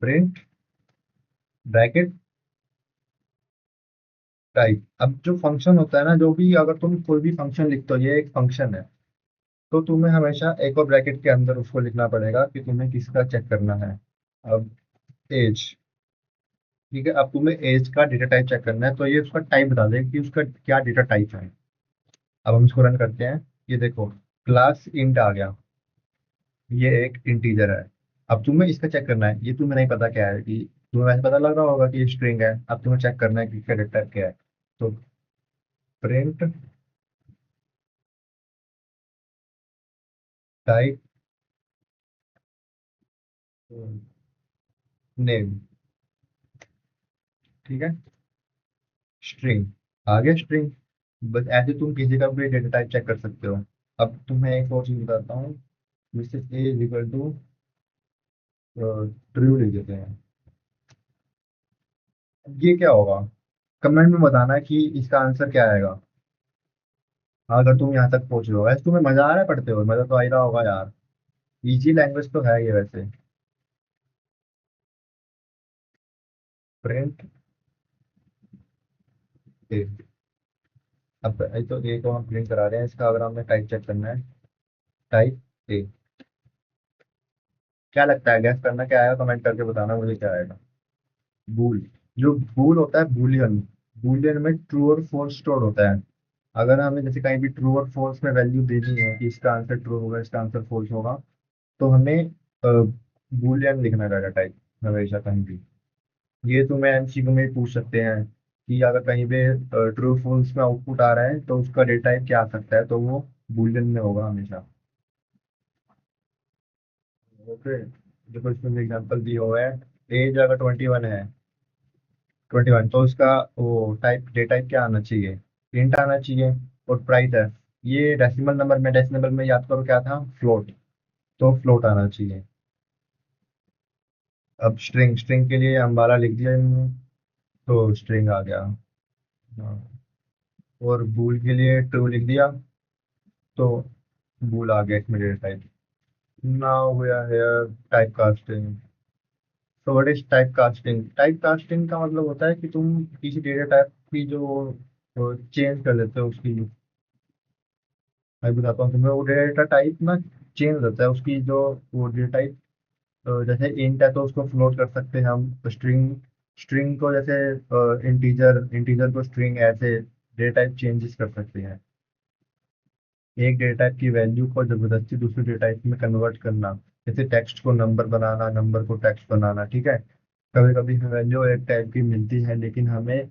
Print bracket type. अब जो फंक्शन होता है ना, जो भी अगर तुम कोई भी फंक्शन लिखते हो, ये एक फंक्शन है, तो तुम्हें हमेशा एक और ब्रैकेट के अंदर उसको लिखना पड़ेगा कि तुम्हें किसका चेक करना है। अब एज, ठीक है, अब तुम्हें एज का डेटा टाइप चेक करना है, तो ये उसका टाइप बता देगा कि उसका क्या डेटा टाइप है। अब हम इसको रन करते हैं। ये देखो, क्लास इंट आ गया, ये एक इंटीजर है। अब तुम्हें इसका चेक करना है, ये तुम्हें नहीं पता क्या है, कि तुम्हें वैसे पता लग रहा होगा कि ये स्ट्रिंग है, अब तुम्हें चेक करना है कि इसका डेटा टाइप क्या है। तो प्रिंट टाइप नेम, ठीक है, स्ट्रिंग आ गया स्ट्रिंग। बस ऐसे तुम किसी का भी डेटा टाइप चेक कर सकते हो। अब तुम्हें एक और चीज बताता हूँ। Misses A is equal to true लिख देते हैं। अब ये क्या होगा, कमेंट में बताना कि इसका आंसर क्या आएगा। अगर तुम यहाँ तक पहुंच लो, वैसे तुम्हें मजा आ रहा है पढ़ते हुए, मजा तो आ ही रहा होगा यार। इजी लैंग्वेज तो है ये वैसे। प्रिंट ए, अब ये तो ए को हम प्रिंट करा रहे हैं, इसका अगर हमें टाइप चेक करना है, टाइप ए, क्या लगता है, गैस करना क्या आएगा, कमेंट करके बताना मुझे क्या आएगा। बूल, जो बूल होता है बूलियन, बूलियन में ट्रू और फॉल्स स्टोर होता है। अगर हमें जैसे कहीं भी ट्रू और फॉल्स में वैल्यू देनी है कि इसका आंसर ट्रू होगा, इसका आंसर फॉल्स होगा, तो हमें बूलियन लिखना रहेगा टाइप, हमेशा कहीं भी। ये तुम्हें एमसीक्यू में भी पूछ सकते हैं कि अगर कहीं पे ट्रू फॉल्स में आउटपुट आ रहा है तो उसका डेटा टाइप क्या आ सकता है, तो वो बूलियन में होगा हमेशा। ओके, देखो इसमें एग्जांपल दिया हुआ है, एज अगर 21 है, 21, तो उसका वो टाइप डेटा टाइप क्या आना चाहिए, इंट आना चाहिए। और प्राइस है, ये डेसिमल नंबर में, डेसिमल में याद करो क्या था, फ्लोट, तो फ्लोट आना चाहिए। अब स्ट्रिंग, स्ट्रिंग के लिए अम्बाला लिख दिया इन्होंने, तो स्ट्रिंग आ गया। हाँ, और बूल के लिए ट्रू लिख दिया, तो बूल आ गया इसमें data type. Now we are here type casting. तो what is type casting? Type casting का मतलब होता है कि तुम किसी डेटा टाइप की जो चेंज कर देते हो उसकी। मैं बताता हूँ तुम्हें, वो डेटा टाइप ना चेंज होता है उसकी, जो वो डेटा टाइप, जैसे इंट है तो उसको फ्लोट कर सकते हैं हम, स्ट्रिंग, स्ट्रिंग को जैसे इंटीजर, इंटीजर को स्ट्रिंग, ऐसे डेटा टाइप चेंजेस कर सकते हैं। एक डेटा टाइप की वैल्यू को जबरदस्ती दूसरे डेटा टाइप में कन्वर्ट करना, जैसे टेक्स्ट को नंबर बनाना, नंबर को टेक्स्ट बनाना, ठीक है। कभी कभी वैल्यू एक टाइप की मिलती है लेकिन हमें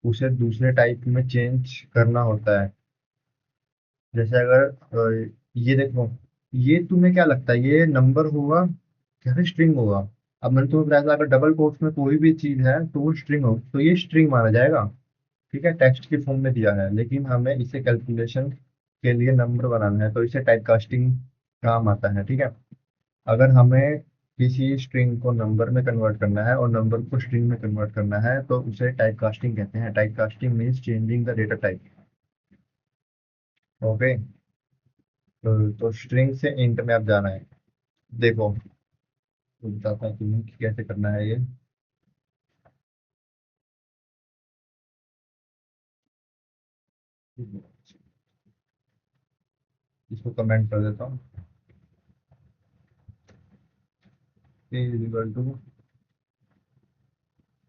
उसे दूसरे टाइप में चेंज करना होता है। जैसे अगर ये देखो, ये तुम्हें क्या लगता है, ये नंबर होगा या फिर स्ट्रिंग होगा? अब मैंने तुम्हें बताया था, अगर डबल कोट्स में कोई भी चीज है तो वो स्ट्रिंग हो, तो ये स्ट्रिंग माना जाएगा, ठीक है, टेक्स्ट के फॉर्म में दिया है, लेकिन हमें इसे कैलकुलेशन के लिए नंबर बनाना है, तो इसे टाइप कास्टिंग काम आता है, ठीक है। अगर हमें किसी स्ट्रिंग को नंबर में कन्वर्ट करना है और नंबर को स्ट्रिंग में कन्वर्ट करना है, तो उसे टाइप कास्टिंग कहते हैं। Type casting means changing the data type. Okay, तो स्ट्रिंग से इंट में अब जाना है। देखो, तो बताता हूँ तुम्हें कि कैसे करना है ये। इसको कमेंट कर देता हूँ। ए इज इक्वल टू,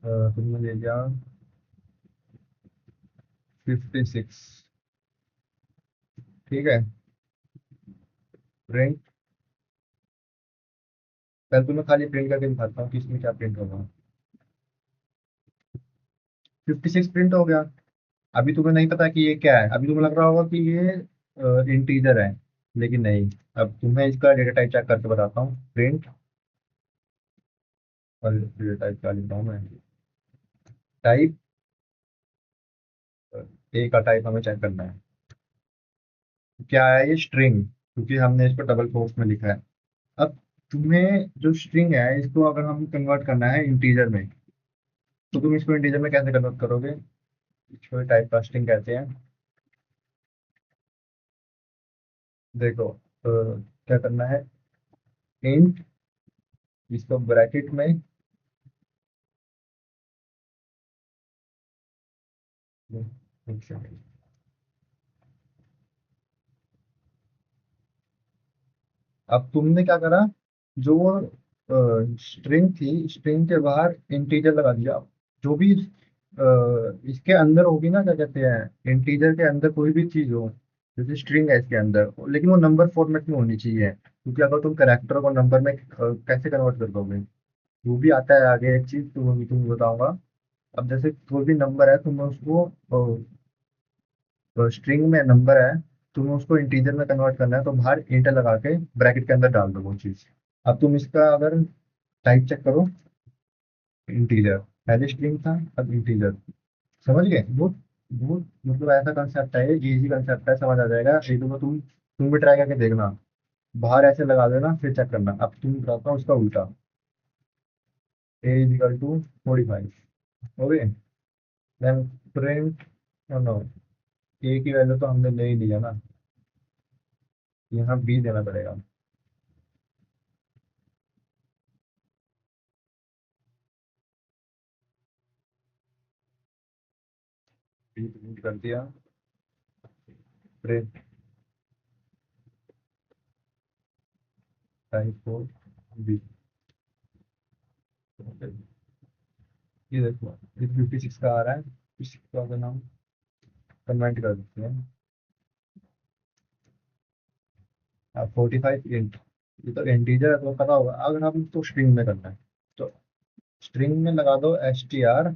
तुमने ले लिया 56, ठीक है। प्रिंट, पहले तुम्हें खाली प्रिंट करके दिखाता हूँ कि इसमें क्या प्रिंट होगा। 56 प्रिंट हो गया। अभी तुम्हें नहीं पता कि ये क्या है, अभी तुम्हें लग रहा होगा कि ये इंटीजर है, लेकिन नहीं। अब तुम्हें इसका डेटा टाइप चेक करके बताता हूँ। प्रिंट, और डेटा टाइप क्या लिखता हूँ मैं, टाइप, ए का टाइप हमें चेक करना है। क्या है ये, स्ट्रिंग, क्योंकि हमने इसको डबल कोट्स में लिखा है। अब तुम्हें जो स्ट्रिंग है इसको अगर हम कन्वर्ट करना है इंटीजर में, तो तुम इसको इंटीजर में कैसे कन्वर्ट करोगे? इसको टाइप कास्टिंग कहते हैं। देखो, क्या करना है, इंट, इसको ब्रैकेट में, एक सेकंड। अब तुमने क्या करा, जो स्ट्रिंग थी, स्ट्रिंग के बाहर इंटीजर लगा दिया। जो भी इसके अंदर होगी ना, क्या कहते हैं, इंटीजर के अंदर कोई भी चीज हो, जैसे स्ट्रिंग है इसके अंदर, लेकिन वो नंबर फॉर्मेट में होनी चाहिए, क्योंकि अगर तुम कैरेक्टर को नंबर में कैसे कन्वर्ट कर दोगे, वो भी आता है आगे एक चीज, तो वो भी तुम्हें बताऊंगा। अब जैसे कोई भी नंबर है, तुम्हें उसको स्ट्रिंग में नंबर है, तुम्हें उसको इंटीजर में कन्वर्ट करना है, तो बाहर इंटर लगा के ब्रैकेट के अंदर डाल दो वो चीज। अब तुम इसका अगर टाइप चेक करो, इंटीजर, पहले स्ट्रिंग था, अब इंटीजर। समझ गए? बहुत बहुत मतलब ऐसा कंसेप्ट है, ये इजी कंसेप्ट है, समझ आ जाएगा। एक दो तुम भी ट्राई करके देखना, बाहर ऐसे लगा देना, फिर चेक करना। अब तुम बताता हूँ इसका उल्टा, A is equal to 45, okay, then print, no, A की वैल्यू तो हमने ले ही लिया ना, यहाँ बी देना पड़ेगा। बी प्रिंट कर दिया, प्रिंट टाइप फोर बी। ये देखो, ये 56 का आ रहा है, 56 का अगर हम कन्वर्ट कर देते हैं, अब 45 इंट, ये तो इंटीजर है तो पता होगा। अगर हम तो स्ट्रिंग में करना है, तो स्ट्रिंग में लगा दो str,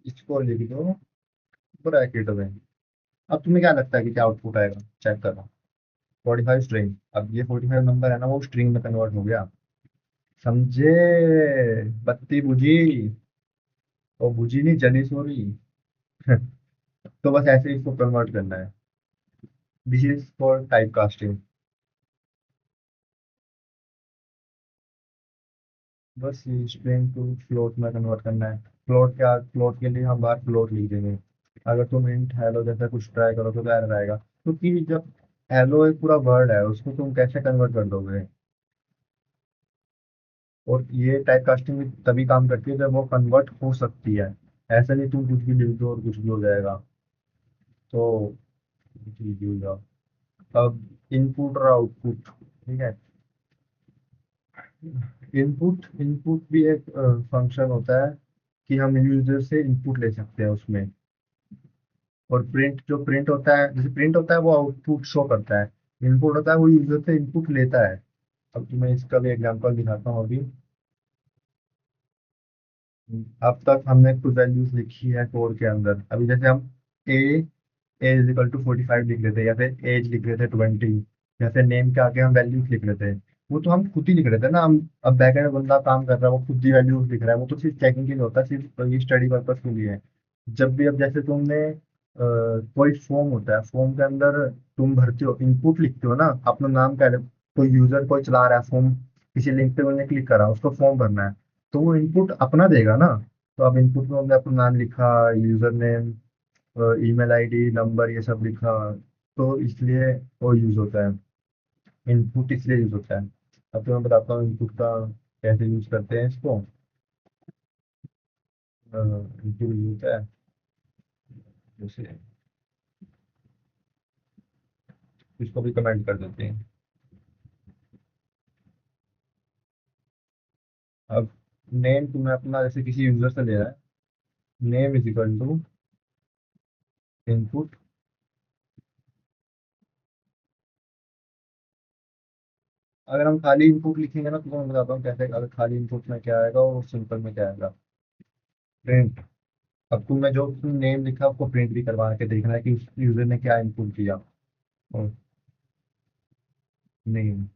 इसको लिख दो ब्रैकेट में। अब तुम्हें क्या लगता है कि क्या आउटपुट आएगा, चेक करो। 45 स्ट्रिंग, अब ये 45 नंबर है ना, वो स्ट्रिंग में कन्वर्ट हो गया। समझे? बत्ती बुझी, वो बुझी नहीं, जली सोरी। तो बस ऐसे ही इसको कन्वर्ट करना है। This is for type casting. बस ये स्ट्रिंग टू फ्लोट में कन्वर्ट करना है। फ्लोट क्या, फ्लोट के लिए हम बाहर फ्लोट लिख देंगे। अगर तुम इंट हेलो जैसा कुछ ट्राई करो तो एरर आएगा, क्योंकि जब हेलो एक पूरा वर्ड है, उसको तुम कैसे कन्वर्ट कर दोगे? और ये टाइप कास्टिंग भी तभी काम करती है जब वो कन्वर्ट हो सकती है। ऐसा नहीं तुम कुछ भी लिख दो और कुछ भी हो जाएगा। तो कुछ भी हो जाओ। अब इनपुट और आउटपुट, ठीक है। इनपुट इनपुट भी एक फंक्शन होता है, कि हम यूजर से इनपुट ले सकते हैं उसमें। और प्रिंट, जो प्रिंट होता है, जैसे प्रिंट होता है वो आउटपुट शो करता है, इनपुट होता है वो यूजर से इनपुट लेता है। अब तुम्हें इसका भी एग्जांपल दिखाता हूँ अभी। अब तक हमने कुछ वैल्यूज लिखी है कोड के अंदर, अभी जैसे हम ए ए इज इक्वल टू 45 लिख रहे थे, या फिर एज लिख रहे थे 20, या फिर नेम के आगे हम वैल्यूज लिख रहे थे। वो तो हम खुद ही लिख रहे थे ना, हम अब बैकएंड में बंदा काम कर रहा है, वो खुद ही वैल्यूज लिख रहा है, वो तो सिर्फ चेकिंग के लिए होता है, सिर्फ ये स्टडी पर्पज के लिए है। जब भी, अब जैसे तुमने कोई फॉर्म होता है, फॉर्म के अंदर तुम भरते हो, इनपुट लिखते हो ना, अपना नाम क्या, कोई यूजर कोई चला रहा है फॉर्म, किसी लिंक पे उन्होंने क्लिक करा, उसको फॉर्म भरना है, तो वो इनपुट अपना देगा ना। तो अब इनपुट में हमने अपना नाम लिखा, user name, email ID, number, ये सब लिखा, तो इसलिए वो यूज होता है, इनपुट इसलिए यूज होता है। अब तो मैं बताता हूँ इनपुट का कैसे यूज करते हैं इसको। इनपुट यूज होता है जैसे, इसको भी कमेंट कर देते हैं। अब नेम तुम्हें अपना जैसे किसी यूजर से ले रहा है, name is equal to input. अगर हम खाली इनपुट लिखेंगे ना, तो मैं बताता हूँ कैसे, अगर खाली इनपुट में क्या आएगा और सिंपल में क्या आएगा, प्रिंट। अब तुमने जो नेम लिखा उसको प्रिंट भी करवा के देखना है कि उस यूजर ने क्या इनपुट दिया। और नेम,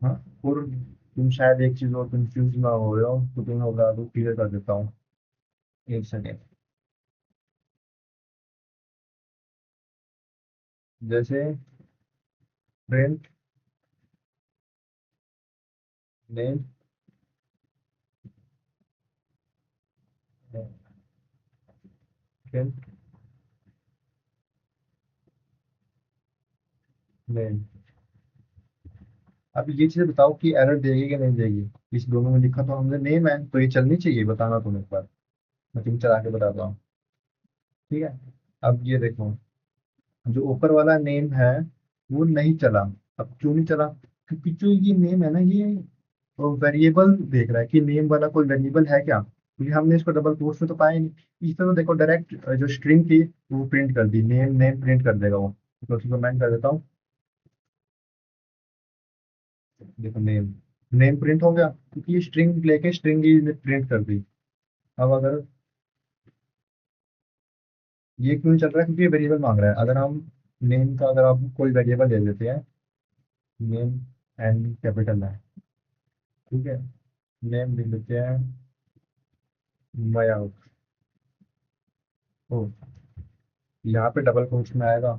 हाँ। और तुम शायद एक चीज और कंफ्यूज ना हो रहे हो, तो तुम्हें बता दो, क्लियर कर देता हूँ, एक सेकेंड। जैसे प्रिंट नेम प्रिंट नेम। अब ये चीज़ बताओ कि एरर देगी कि नहीं देगी। इस दोनों में लिखा तो हमने नेम है, तो ये चलनी चाहिए, बताना तुम एक बार, मैं तुम चला के बताता हूँ। ठीक है। अब ये देखो, जो ऊपर वाला नेम है वो नहीं चला। अब क्यों नहीं चला? क्योंकि जो ये नेम है ना, ये वेरिएबल देख रहा है कि नेम वाला कोई वेरिएबल है क्या, क्योंकि हमने इसको डबल कोट्स में तो पाया ही नहीं। इस तरह देखो, डायरेक्ट जो स्ट्रिंग थी वो प्रिंट कर दी, नेम नेम प्रिंट कर देगा वो। तो उसको मैं कर देता हूँ। देखो नेम, नेम प्रिंट हो गया क्योंकि ये स्ट्रिंग लेके स्ट्रिंग ही प्रिंट कर दी। अब अगर ये क्यों नहीं चल रहा है, क्योंकि ये वेरिएबल मांग रहा है। अगर हम नेम का, अगर आप कोई वेरिएबल दे देते हैं, नेम एंड कैपिटल है, ठीक है, नेम लिख देते हैं मयंक। ओ, यहाँ पे डबल कोट्स में आएगा,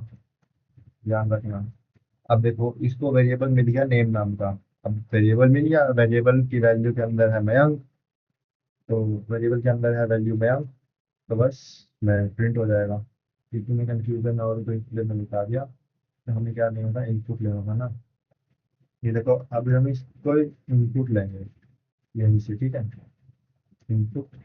ध्यान रखना। अब देखो, इसको वेरिएबल मिल गया नेम नाम का। अब वेरिएबल मिल गया, वेरिएबल की वैल्यू के अंदर है मयंक, तो वेरिएबल के अंदर है वैल्यू मयंक, तो बस मैं प्रिंट हो जाएगा। क्योंकि मैं कंफ्यूजन और तो इसलिए मैंने बता दिया। तो हमें क्या लेना था, इनपुट लेना था ना। ये देखो, अब हम इसको इनपुट लेंगे यहीं से, ठीक है, इनपुट।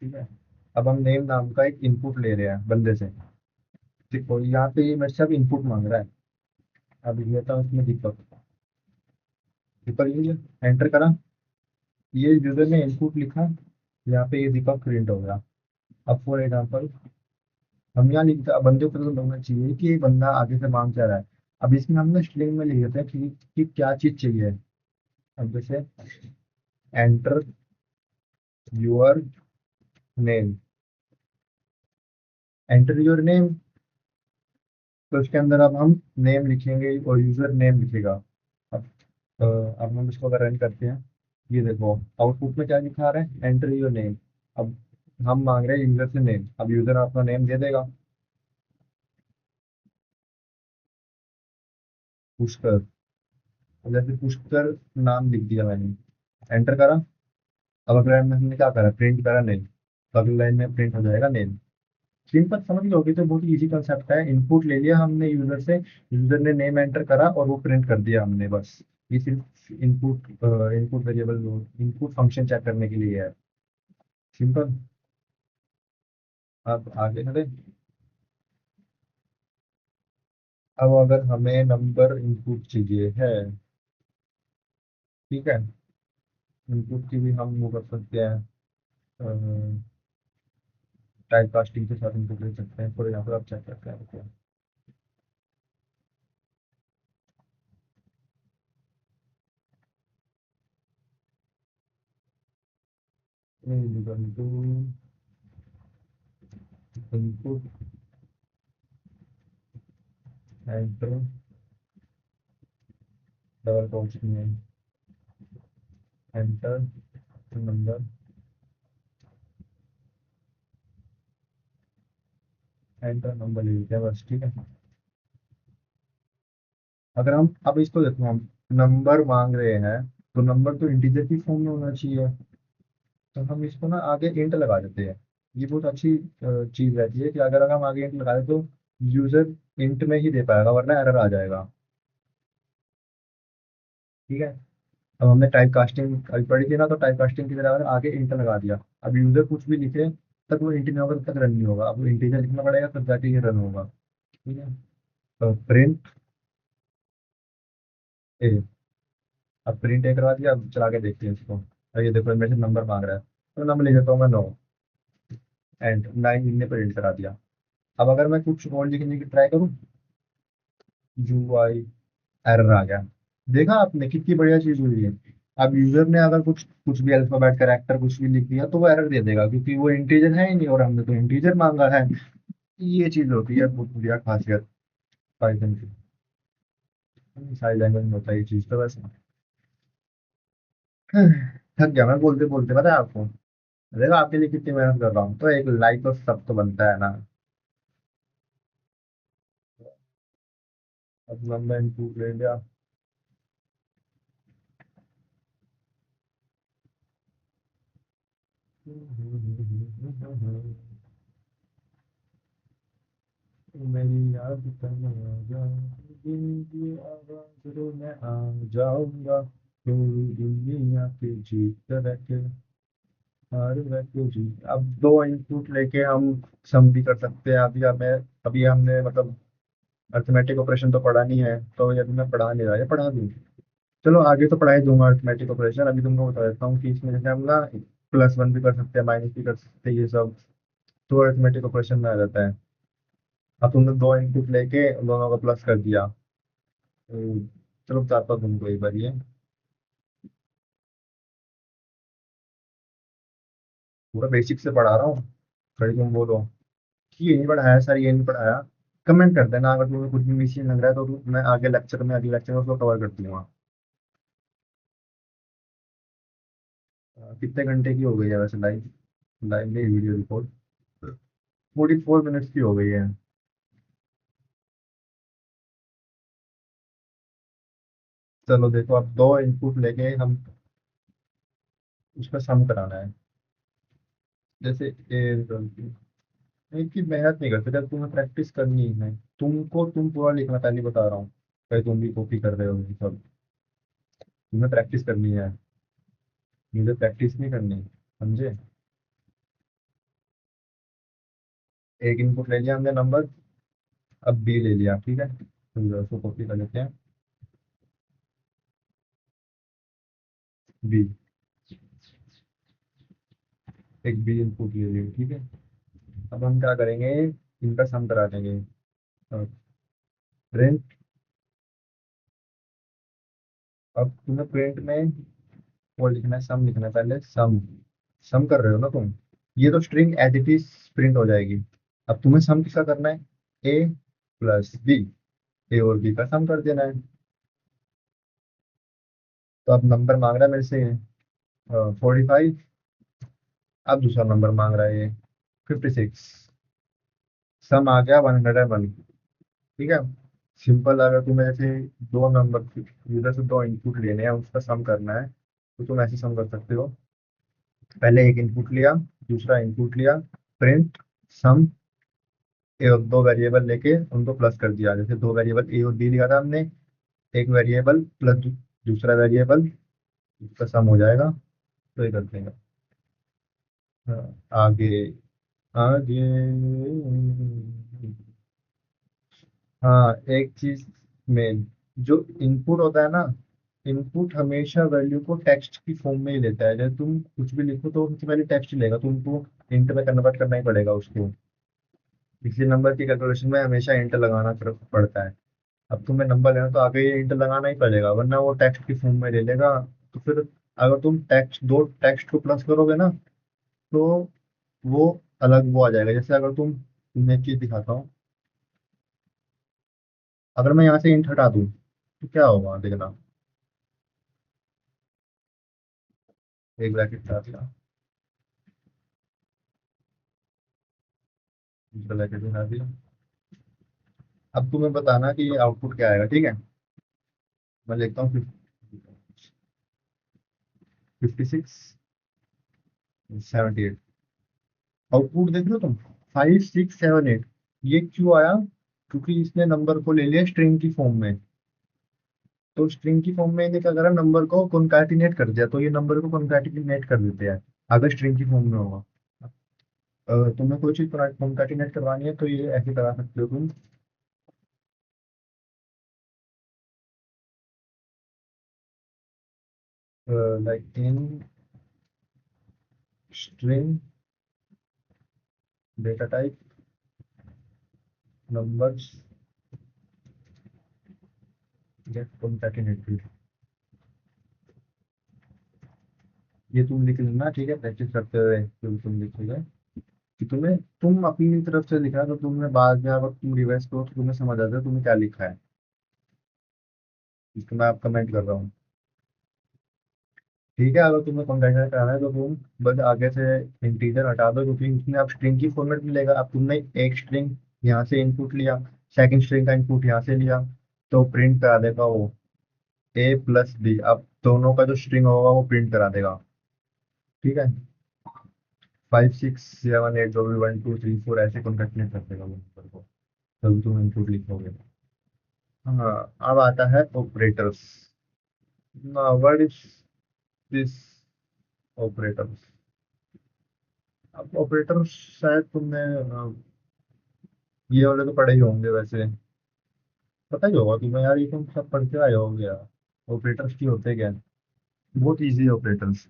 ठीक है। अब हम नेम नाम का एक इनपुट ले रहे हैं बंदे से। देखो यहाँ पे ये मेरे से अब इनपुट मांग रहा है। अब ये था उसमें दीपक, दीपक ये एंटर करा, ये यूजर ने इनपुट लिखा, यहाँ पे ये दीपक प्रिंट हो गया। अब फॉर एग्जाम्पल हम यहाँ लिखते, बंदे को तो लगना चाहिए कि ये बंदा आगे से मांग क्या रहा है। अब इसमें हम ना स्ट्रिंग में लिख देते हैं कि क्या चीज चाहिए। अब जैसे enter your name, enter your name, तो उसके अंदर अब हम नेम लिखेंगे और यूजर नेम लिखेगा। अब अब हम इसको अगर रन करते हैं, ये देखो आउटपुट में क्या दिखा रहा है, एंटर योर नेम। अब हम मांग रहे हैं यूजर से नेम, अब यूजर अपना नेम दे देगा। पुष्कर, अब जैसे पुष्कर नाम लिख दिया मैंने, एंटर करा। अब अगले लाइन में हमने क्या करा, प्रिंट करा नेम, तो अगली लाइन में प्रिंट हो जाएगा नेम। सिंपल, समझ लोगे तो बहुत इजी कंसेप्ट है। इनपुट ले लिया हमने यूजर से, यूजर ने नेम एंटर करा और वो प्रिंट कर दिया हमने, बस। ये सिर्फ input input variable, input function check करने के लिए है। सिंपल। अब आगे चले। अब अगर हमें नंबर इनपुट चाहिए है, ठीक है, इनपुट की भी हम वो कर सकते हैं, टाइप कास्टिंग के साथ इनपुट ले सकते हैं। फॉर एग्जाम्पल आप चेक करते हैं क्या, इनपुट एंटर डबल कोट्स में एंटर नंबर, एंटर नंबर ले लिया बस, ठीक है। अगर हम अब इसको देखो, हम नंबर मांग रहे हैं, तो नंबर तो इंटीजर की फॉर्म में होना चाहिए। तो हम इसको ना आगे इंट लगा देते हैं। ये बहुत अच्छी चीज रहती है कि अगर हम आगे इंट लगा दें तो यूजर इंट में ही दे पाएगा, वरना एरर आ जाएगा। ठीक है। अब हमने टाइप कास्टिंग अभी पढ़ी थी ना, तो टाइप कास्टिंग की तरह आगे इंट लगा दिया। अब यूजर कुछ भी लिखे तक वो इंट नहीं होगा, तब तक रन नहीं होगा। अब वो इंटीजर लिखना पड़ेगा तब जाके ये रन होगा। ठीक है। तो प्रिंट ए, अब प्रिंट ए करवा दिया, अब चला के देखते हैं इसको। अब ये देखो मेरे से नंबर मांग रहा है, तो नंबर लिख देता हूँ मैं 9, एंड 9 लिखने पर प्रिंट करा दिया। अब अगर मैं कुछ और लिखने की ट्राई करूँ, यू आई, एरर आ गया। देखा आपने कितनी बढ़िया चीज हुई है। अब यूजर ने अगर कुछ कुछ भी अल्फाबेट कैरेक्टर कुछ भी लिख दिया तो वो एरर दे देगा, क्योंकि वो इंटीजर है ही नहीं और हमने तो इंटीजर मांगा है। ये चीज होती है बहुत बढ़िया खासियत पाइथन की। सारी लैंग्वेज में होता है ये चीज तो वैसे। थक गया मैं बोलते बोलते, पता है आपको। देखो आपके लिए कितनी मेहनत कर रहा हूँ, तो एक लाइक तो सब तो बनता है ना। अब नंबर इनपुट ले लिया, मेरी याद करने आ जा, दिल की आवाज़ में आ जाऊंगा, पूरी दुनिया की जीत रखे, हर व्यक्ति जी। अब दो इनपुट लेके हम सम भी कर सकते हैं। अभी हमने मतलब अर्थमेटिक ऑपरेशन तो पढ़ा नहीं है, तो यदि मैं पढ़ा नहीं रहा है पढ़ा दूँ। चलो आगे तो पढ़ा ही दूंगा अर्थमेटिक ऑपरेशन। अभी तुमको बता देता हूँ कि इसमें जैसे हम ना +1 भी कर सकते हैं, माइनस भी कर सकते हैं, ये सब तो अर्थमेटिक ऑपरेशन में आ जाता है। अब तुमने दो इनपुट लेके उन दोनों को प्लस कर दिया। चलो बताता हूँ तुमको एक बार ये पूरा बेसिक से पढ़ा रहा हूँ। फिर तुम बोलो कि ये नहीं पढ़ाया सर, ये नहीं पढ़ाया, कमेंट कर देना। अगर तुम्हें कुछ भी मिसिंग लग रहा है तो मैं आगे लेक्चर में, अगले लेक्चर में उसको कवर कर दूंगा। कितने घंटे की हो गई है वैसे लाइव, लाइव में वीडियो रिकॉर्ड 44 मिनट्स की हो गई है। चलो देखो, अब दो इनपुट लेके हम उसका सम कराना है। जैसे एक की मेहनत नहीं करते, जब तुम्हें प्रैक्टिस करनी है तुमको, तुम पूरा लिखना, पहले बता रहा हूँ। भाई तुम भी कॉपी कर रहे हो ये सब, तुम्हें प्रैक्टिस करनी है, मुझे प्रैक्टिस नहीं करनी, समझे। एक इनपुट ले लिया हमने नंबर, अब बी ले लिया, ठीक है, तो जरा उसको कॉपी कर लेते हैं। बी, एक बी इनपुट ले लिया, ठीक है। अब हम क्या करेंगे, इनका सम करा देंगे। प्रिंट, अब तुम्हें प्रिंट में वो लिखना है, सम लिखना है पहले, सम। सम कर रहे हो ना तुम, ये तो string as it is print हो जाएगी। अब तुम्हें सम किसका करना है, ए प्लस बी, ए और बी का सम कर देना है। तो अब नंबर मांग रहा है मेरे से 45, अब दूसरा नंबर मांग रहा है ये 56, सम आ गया 101। ठीक है। सिंपल, अगर तुम्हें जैसे दो नंबर, यूजर से दो इनपुट लेने हैं, उसका सम करना है, तो तुम ऐसे सम कर सकते हो। पहले एक इनपुट लिया, दूसरा इनपुट लिया, प्रिंट सम, दो वेरिएबल लेके उनको प्लस कर दिया। जैसे दो वेरिएबल ए और बी लिया था हमने, एक वेरिएबल प्लस दूसरा वेरिएबल, उसका सम हो जाएगा। तो ये करते हैं। हाँ, आगे, आगे। हाँ, एक चीज में, जो इनपुट होता है ना, इनपुट हमेशा वैल्यू को टेक्स्ट की फॉर्म में ही लेता है। जब तुम कुछ भी लिखो तो सबसे पहले टेक्स्ट ही लेगा, तुमको इंट में कन्वर्ट करना ही पड़ेगा उसको। इसलिए नंबर की कैलकुलेशन में हमेशा इंट लगाना पड़ता है। अब तुम्हें नंबर लेना तो आगे ये इंट लगाना ही पड़ेगा, वरना वो टेक्स्ट की फॉर्म में ले लेगा। तो फिर अगर तुम दो टेक्स्ट को प्लस करोगे ना, तो वो अलग वो आ जाएगा। जैसे अगर तुम्हें एक चीज दिखाता हूँ, अगर मैं यहाँ से इंट हटा दूँ तो क्या होगा देखना। एक ब्रैकेट हटा दिया, दूसरा ब्रैकेट हटा दिया। अब तुम्हें बताना कि ये आउटपुट क्या आएगा, ठीक है। मैं लिखता हूँ 56, 78। आउटपुट देख लो तुम, 5678। ये क्यों आया, क्योंकि इसने नंबर को ले लिया स्ट्रिंग की फॉर्म में। तो स्ट्रिंग की फॉर्म में इन्हें क्या करा, नंबर को कॉन्कैटिनेट कर दिया, तो ये नंबर को कॉन्कैटिनेट कर देते हैं अगर स्ट्रिंग की फॉर्म में होगा। तुम्हें कोई चीज कॉन्कैटिनेट करवानी है तो ये ऐसे करा सकते हो तुम। Like in string data type numbers get concatenated. ये तुम लिख लेना, ठीक है, प्रैक्टिस करते हुए जो तुम लिखोगे। कि तुम अपनी तरफ से लिखा है, तो तुम्हें बाद में अगर तुम रिवाइज करो तो तुम्हें समझ आता है तुमने क्या लिखा है। इसको मैं आप कमेंट कर रहा हूँ। ठीक है, अगर तुम्हें कंपैरिजन कराना है तो तुम बस आगे से इंटीजर हटा दो, क्योंकि उसमें अब स्ट्रिंग की फॉर्मेट मिलेगा। अब तुमने एक स्ट्रिंग यहाँ से इनपुट लिया, सेकंड स्ट्रिंग का इनपुट यहाँ से लिया, तो प्रिंट करा देगा वो A+B। अब दोनों का जो स्ट्रिंग होगा वो प्रिंट करा देगा। ठीक है। 5 6 7 8 जो भी 1 2 3 4 ऐसे कॉन्टेक्ट नहीं कर देगा वो नंबर को, तभी तुम इनपुट लिखोगे। हाँ, अब आता है operators. Now what is this operators? अब ऑपरेटर्स शायद तुमने ये वाले तो पढ़े ही होंगे वैसे, पता ही होगा तुम्हें यार, ये तुम सब पढ़ के आए होंगे यार। ऑपरेटर्स की होते क्या हैं? बहुत इजी है ऑपरेटर्स।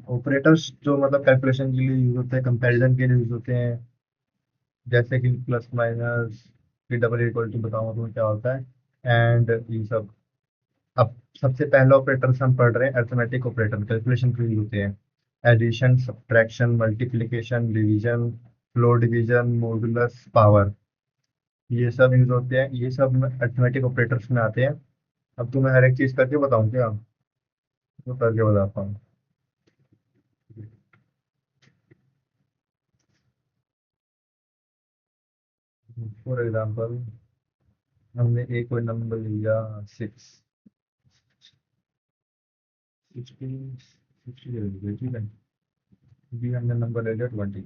ऑपरेटर्स जो मतलब कैलकुलेशन के लिए यूज होते हैं, कंपैरिजन के लिए यूज होते हैं, जैसे कि प्लस माइनस, फिर डबल इक्वल टू, बताऊंगा तुम्हें क्या होता है, एंड ये सब। अब सबसे पहला ऑपरेटर्स हम पढ़ रहे हैं अरिथमेटिक ऑपरेटर, कैलकुलेशन के लिए होते हैं। Addition, subtraction, multiplication, division, floor division, modulus, power, ये सब यूज होते हैं, ये सब अरिथमेटिक ऑपरेटर्स में आते हैं। अब तुम्हें हर एक चीज करके बताऊं क्या? तो करके बताता हूँ। फॉर एग्जाम्पल, हमने एक कोई नंबर लिया 6, 60 ले लीजिए, ठीक है। बी हमने नंबर ले लिया 20।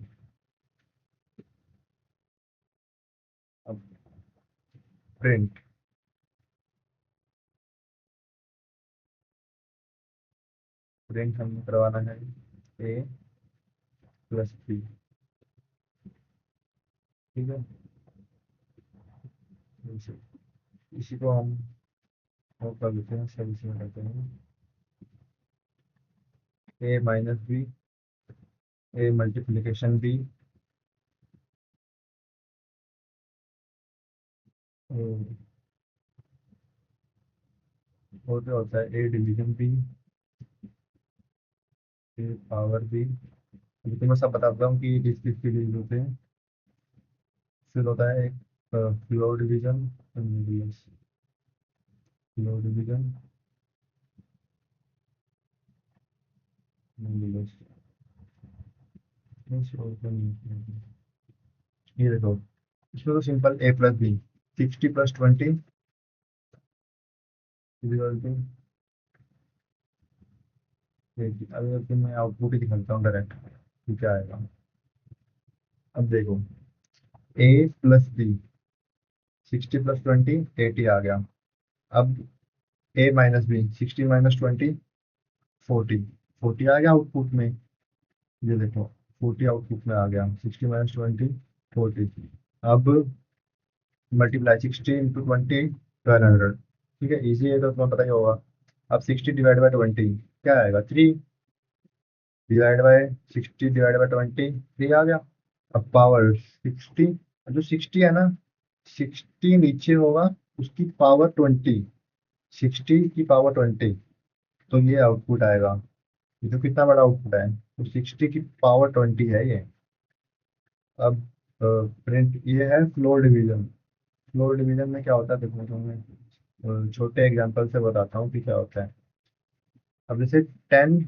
अब प्रिंट, प्रिंट हमें करवाना है ए प्लस बी, ठीक है। इसी इसी को हम वो कर लेते हैं, सब इसमें करते हैं। A minus B, A multiplication B, और क्या होता है, A division B, A power B. अभी तो मैं सब बताता हूँ कि किस किस के लिए use होते हैं। फिर होता है एक फ्लोर डिवीजन, फ्लोर डिवीजन, ये देखो, इसमें तो simple A plus B, 60 + 20 equal to 80। अगर तो मैं आउटपुट ही दिखाता हूँ डायरेक्ट कि क्या आएगा। अब देखो, ए प्लस बी, 60 + 20 80 आ गया। अब ए माइनस बी, 60 - 20 40, 40 आ गया आउटपुट में। ये देखो, 40 आउटपुट में आ गया, 60 - 20 40। अब मल्टीप्लाई 60 × 20 1200, ठीक है, इजी है तो तुम्हें पता ही होगा। अब 60 ÷ 20 क्या आएगा, 3, डिवाइड बाय 60 ÷ 20 3 आ गया। अब पावर 60, जो 60 है ना, 60 नीचे होगा, उसकी पावर 20, 60 की पावर 20, तो ये आउटपुट आएगा। ये तो कितना बड़ा आउटपुट है, तो 60 की पावर 20 है ये। अब प्रिंट, ये है फ्लोर डिवीजन। फ्लोर डिवीजन में क्या होता है देखो, तो मैं छोटे एग्जांपल से बताता हूँ कि क्या होता है। अब जैसे 10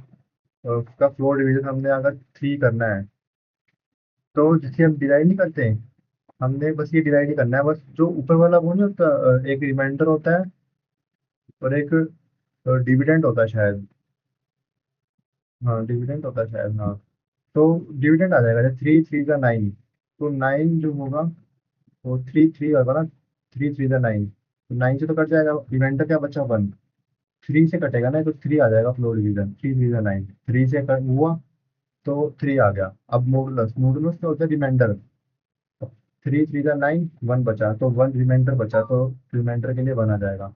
का फ्लोर डिवीजन हमने अगर 3 करना है, तो जैसे हम डिवाइड नहीं करते हैं, हमने बस ये डिवाइड ही करना है, बस जो ऊपर वाला वो नहीं होता, एक रिमाइंडर होता है और एक डिविडेंड होता है शायद। हाँ, डिविडेंड होता है शायद, हाँ। तो डिविडेंड आ जाएगा, जैसे 3 3 × 9, तो 9 जो होगा वो 3 3 होगा ना, 3 3 × 9, तो 9 से तो कट जाएगा, रिमाइंडर क्या बचा, 1। 3 से कटेगा ना, तो 3 आ जाएगा फ्लोर डिवीजन, 3 3 × 9, 3 से कट हुआ तो 3 आ गया। अब मॉडुलस, मॉडुलस क्या होता है, रिमाइंडर। 3 3 × 9, 1 बचा, तो 1 रिमाइंडर बचा, तो रिमाइंडर के लिए 1 आ जाएगा।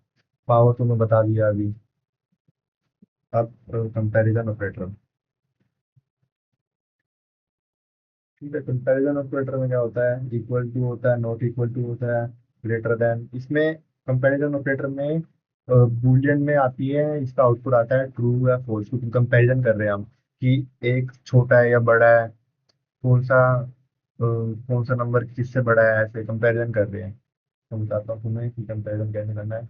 पावर तो मैं बता दिया अभी। अब कंपैरिजन ऑपरेटर, ठीक है। कंपैरिजन ऑपरेटर में क्या होता है, इक्वल टू होता है, नॉट इक्वल टू होता है, ग्रेटर देन। इसमें कंपैरिजन ऑपरेटर में बूलियन में आती है, इसका आउटपुट आता है ट्रू या फॉल्स, क्योंकि कंपैरिजन कर रहे हैं हम कि एक छोटा है या बड़ा है, कौन सा नंबर किससे बड़ा है, ऐसे कंपैरिजन कर रहे हैं। तो बताता हूँ तुम्हें कि कंपैरिजन कैसे करना है।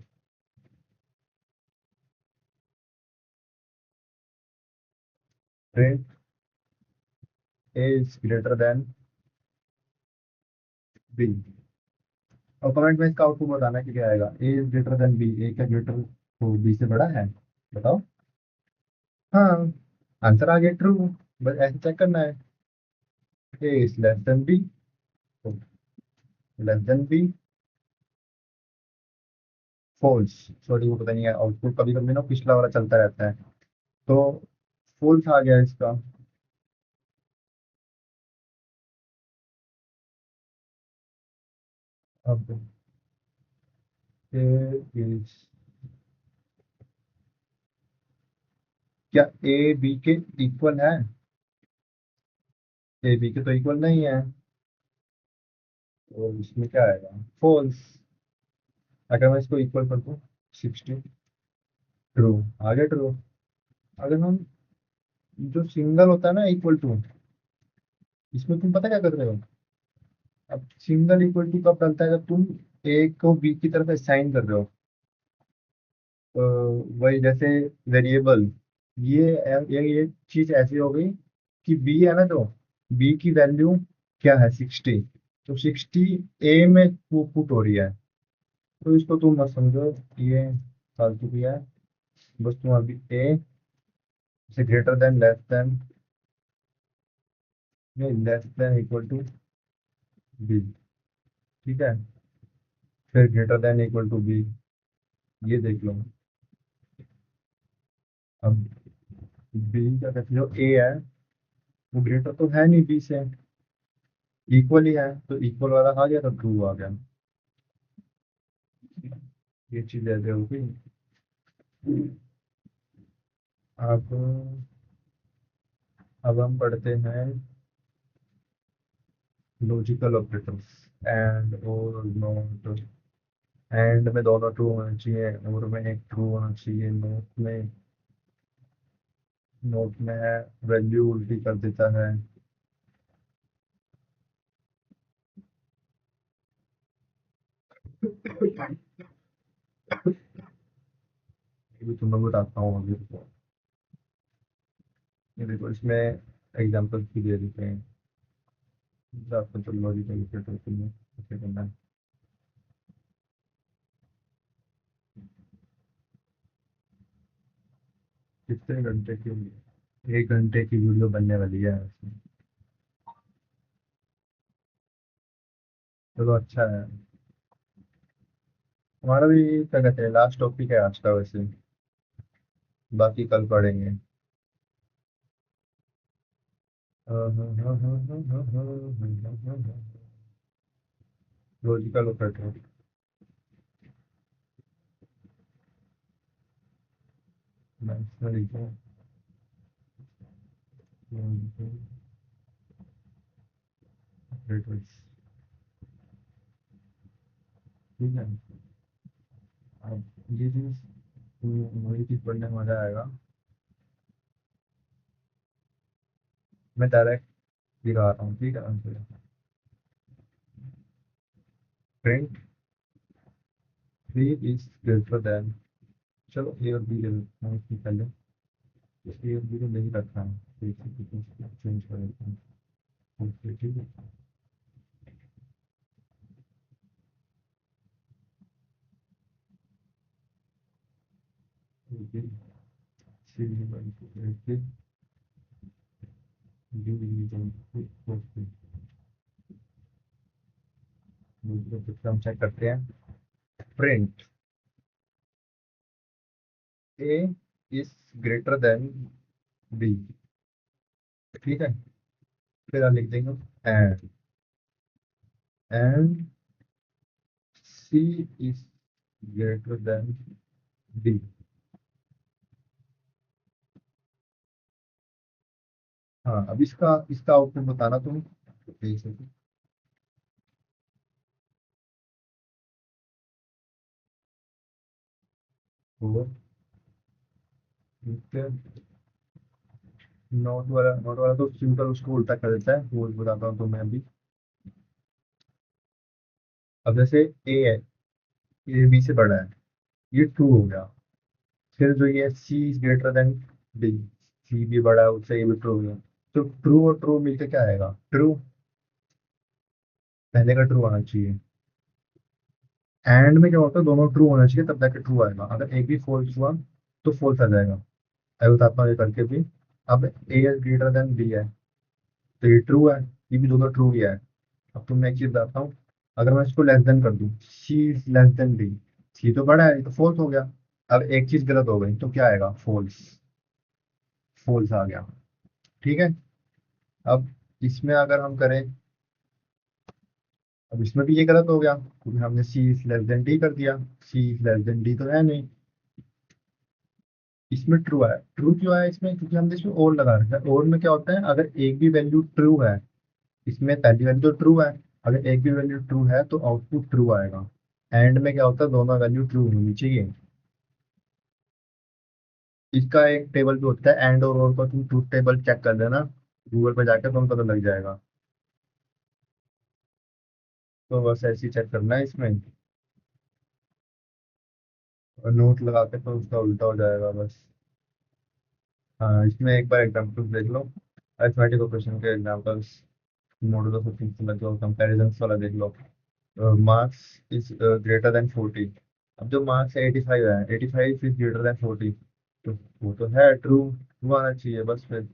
Print A is greater than B, और कमेंट में इसका आउटपुट बताना है कि क्या आएगा। A is greater than B, A क्या ग्रेटर तो बी से बड़ा है, बताओ। हाँ, आंसर आ गया ट्रू, बस ऐसे चेक करना है। A is less than B, less than B, false. Sorry वो पता नहीं है, आउटपुट कभी कभी ना पिछला वाला चलता रहता है, तो फॉल्स आ गया इसका। अब ए इज, क्या ए बी के इक्वल है? ए बी के तो इक्वल नहीं है, तो इसमें क्या आएगा? फॉल्स। अगर मैं इसको इक्वल कर दूं, 60, ट्रू, आ गया ट्रू। अगर हम, जो सिंगल होता है ना इक्वल टू, इसमें तुम पता क्या कर रहे हो? अब सिंगल इक्वल टू कब डलता है? जब तुम ए को बी की तरफ असाइन कर रहे हो। वही जैसे वेरिएबल, ये चीज ऐसी हो गई कि बी है ना, जो बी की वैल्यू क्या है? 60, तो 60 ए में पुट हो रही है। तो इसको तुम मत समझो, ये फालतू किया है। बस तुम अभी ए से greater than, less than, less than equal to B, ठीक है? फिर greater than equal to B, ये देख लो। अब बी का कहते जो ए है, वो ग्रेटर तो है नहीं बी से, इक्वल ही है, तो इक्वल वाला आ गया तो ट्रू आ गया। ये चीज ऐसे होगी। अब हम पढ़ते हैं लॉजिकल ऑपरेटर्स, एंड और नॉट। एंड में दोनों ट्रू होना चाहिए, और में एक ट्रू होना चाहिए, नोट में, नोट में है वैल्यू उल्टी कर देता है। ये भी तुम्हें बताता हूँ अभी, रुको। ये देखो, इसमें एग्जांपल भी दे देते हैं, आपको तो लॉजिकल ऑपरेटर में कैसे करना है। कितने घंटे की होगी? 1 घंटे की वीडियो बनने वाली है इसमें। चलो अच्छा है। हमारा भी क्या कहते हैं, लास्ट टॉपिक है आज का वैसे, बाकी कल पढ़ेंगे। Logical operator. मैं इसमें लिखता हूँ ऑपरेटर्स, ठीक है। अब ये चीज, वही चीज पढ़ने में मजा आएगा। मैं डायरेक्ट दिखा रहा हूँ, ठीक है? Print three is greater then, चलो ए और बी ले लेते हैं इससे पहले। ए और बी को नहीं रखना है, तो इसी को चेंज कर देते हैं। ओके, ठीक है। Okay, C one two U one two okay. हम चेक करते हैं। Print A is greater than B, ठीक है। फिर हम लिख देंगे and, and C is greater than D. हाँ, अब इसका इसका आउटपुट बताना तुम, देख सकते हो। नोट वाला तो सिंपल उसको उल्टा कर देता है, वो बताता हूँ तुम्हें अभी। अब जैसे ए है, ए बी से बड़ा है, ये ट्रू हो गया। फिर जो ये सी इज ग्रेटर देन डी, सी भी बड़ा है उससे, ये भी ट्रू हो गया। तो ट्रू और ट्रू मिलकर क्या आएगा? ट्रू। पहले का ट्रू आना चाहिए। एंड में क्या होता है, दोनों ट्रू होना चाहिए तब जाके ट्रू आएगा। अगर एक भी फॉल्स हुआ तो फॉल्स आ जाएगा। मैं बताता हूँ ये करके भी। अब ए इज ग्रेटर देन बी है, तो ये ट्रू है। ये भी दोनों ट्रू ही है। अब तुम मैं एक चीज बताता हूँ, अगर मैं इसको लेस देन कर दूं, सी इज लेस देन डी, सी तो बड़ा है, ये तो फॉल्स हो गया। अब एक चीज गलत हो गई तो क्या आएगा, फॉल्स, फॉल्स आ गया। ठीक है। अब इसमें अगर हम करें, अब इसमें भी ये गलत हो गया क्योंकि हमने सी इज लेस देन डी कर दिया, सी इज लेस देन डी तो है नहीं। इसमें ट्रू है, ट्रू क्यों है इसमें, क्योंकि हमने इसमें और लगा रखा है। और में क्या होता है, अगर एक भी वैल्यू ट्रू है, इसमें पहली वैल्यू तो ट्रू है, अगर एक भी वैल्यू ट्रू है तो आउटपुट ट्रू आएगा। एंड में क्या होता है, दोनों वैल्यू ट्रू होनी चाहिए। इसका एक टेबल भी होता है, एंड और का तुम ट्रूथ टेबल चेक कर लेना, गूगल पे जाकर तुमको पता लग जाएगा। तो बस ऐसे ही चेक करना है इसमें, और नोट लगा के तो उसका उल्टा हो जाएगा बस। हाँ, इसमें एक बार एग्जाम्पल्स देख लो, अरिथमेटिक ऑपरेशन के एग्जाम्पल्स, मॉडुलस ऑफ थिंग्स समझ लो, कंपैरिजंस वाला देख लो। Marks is greater than 40। अब जो मार्क्स है 85 है, 85 इज ग्रेटर देन 40, तो वो तो है ट्रू, ट्रू आना चाहिए बस फिर।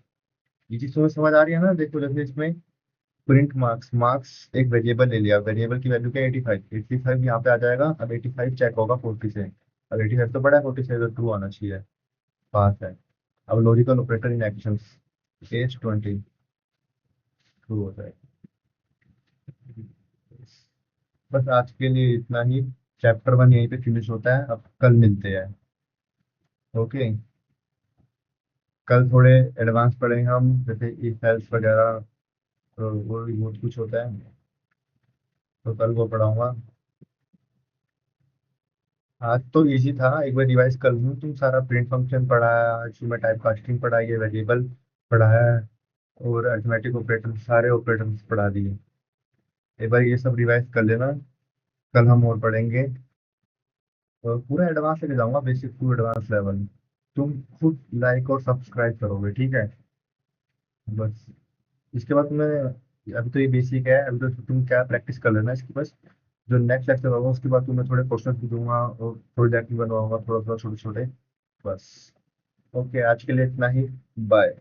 ये चीज तुम्हें समझ आ रही है ना, देखो जैसे इसमें प्रिंट मार्क्स, मार्क्स एक वेरिएबल ले लिया, वेरिएबल की वैल्यू क्या, 85, 85 यहाँ पे आ जाएगा। अब 85 चेक होगा 40 से, अब 85 तो बड़ा है 40 से, तो ट्रू आना चाहिए, पास है। अब logical operator in actions, age 20, true हो जाएगा। बस आज के लिए इतना ही, चैप्टर 1 यहीं पे फिनिश होता है, अब कल मिलते हैं। ओके। कल थोड़े एडवांस पढ़ेंगे हम, जैसे इफ एल्स वगैरह, तो वो भी बहुत कुछ होता है, तो कल वो पढ़ाऊंगा। आज तो इजी था, एक बार रिवाइज कर लूँ, तुम सारा प्रिंट फंक्शन पढ़ाया, इसमें टाइप कास्टिंग पढ़ाई है, वेरिएबल पढ़ाया है, और अरिथमेटिक ऑपरेटर, सारे ऑपरेटर्स पढ़ा दिए। एक बार ये सब रिवाइज कर लेना, कल हम और पढ़ेंगे। तो पूरा एडवांस लेके जाऊंगा, बेसिक टू एडवांस लेवल। तुम खुद लाइक और सब्सक्राइब करोगे, ठीक है। बस इसके बाद तुम्हें, अभी तो ये बेसिक है, अभी तो तुम क्या प्रैक्टिस कर लेना इसकी बस। जो नेक्स्ट लेक्चर होगा उसके बाद तुम्हें थोड़े क्वेश्चन भी दूंगा और प्रोजेक्ट भी बनवाऊंगा थोड़ा थोड़ा छोटे छोटे, बस। ओके, आज के लिए इतना ही। बाय।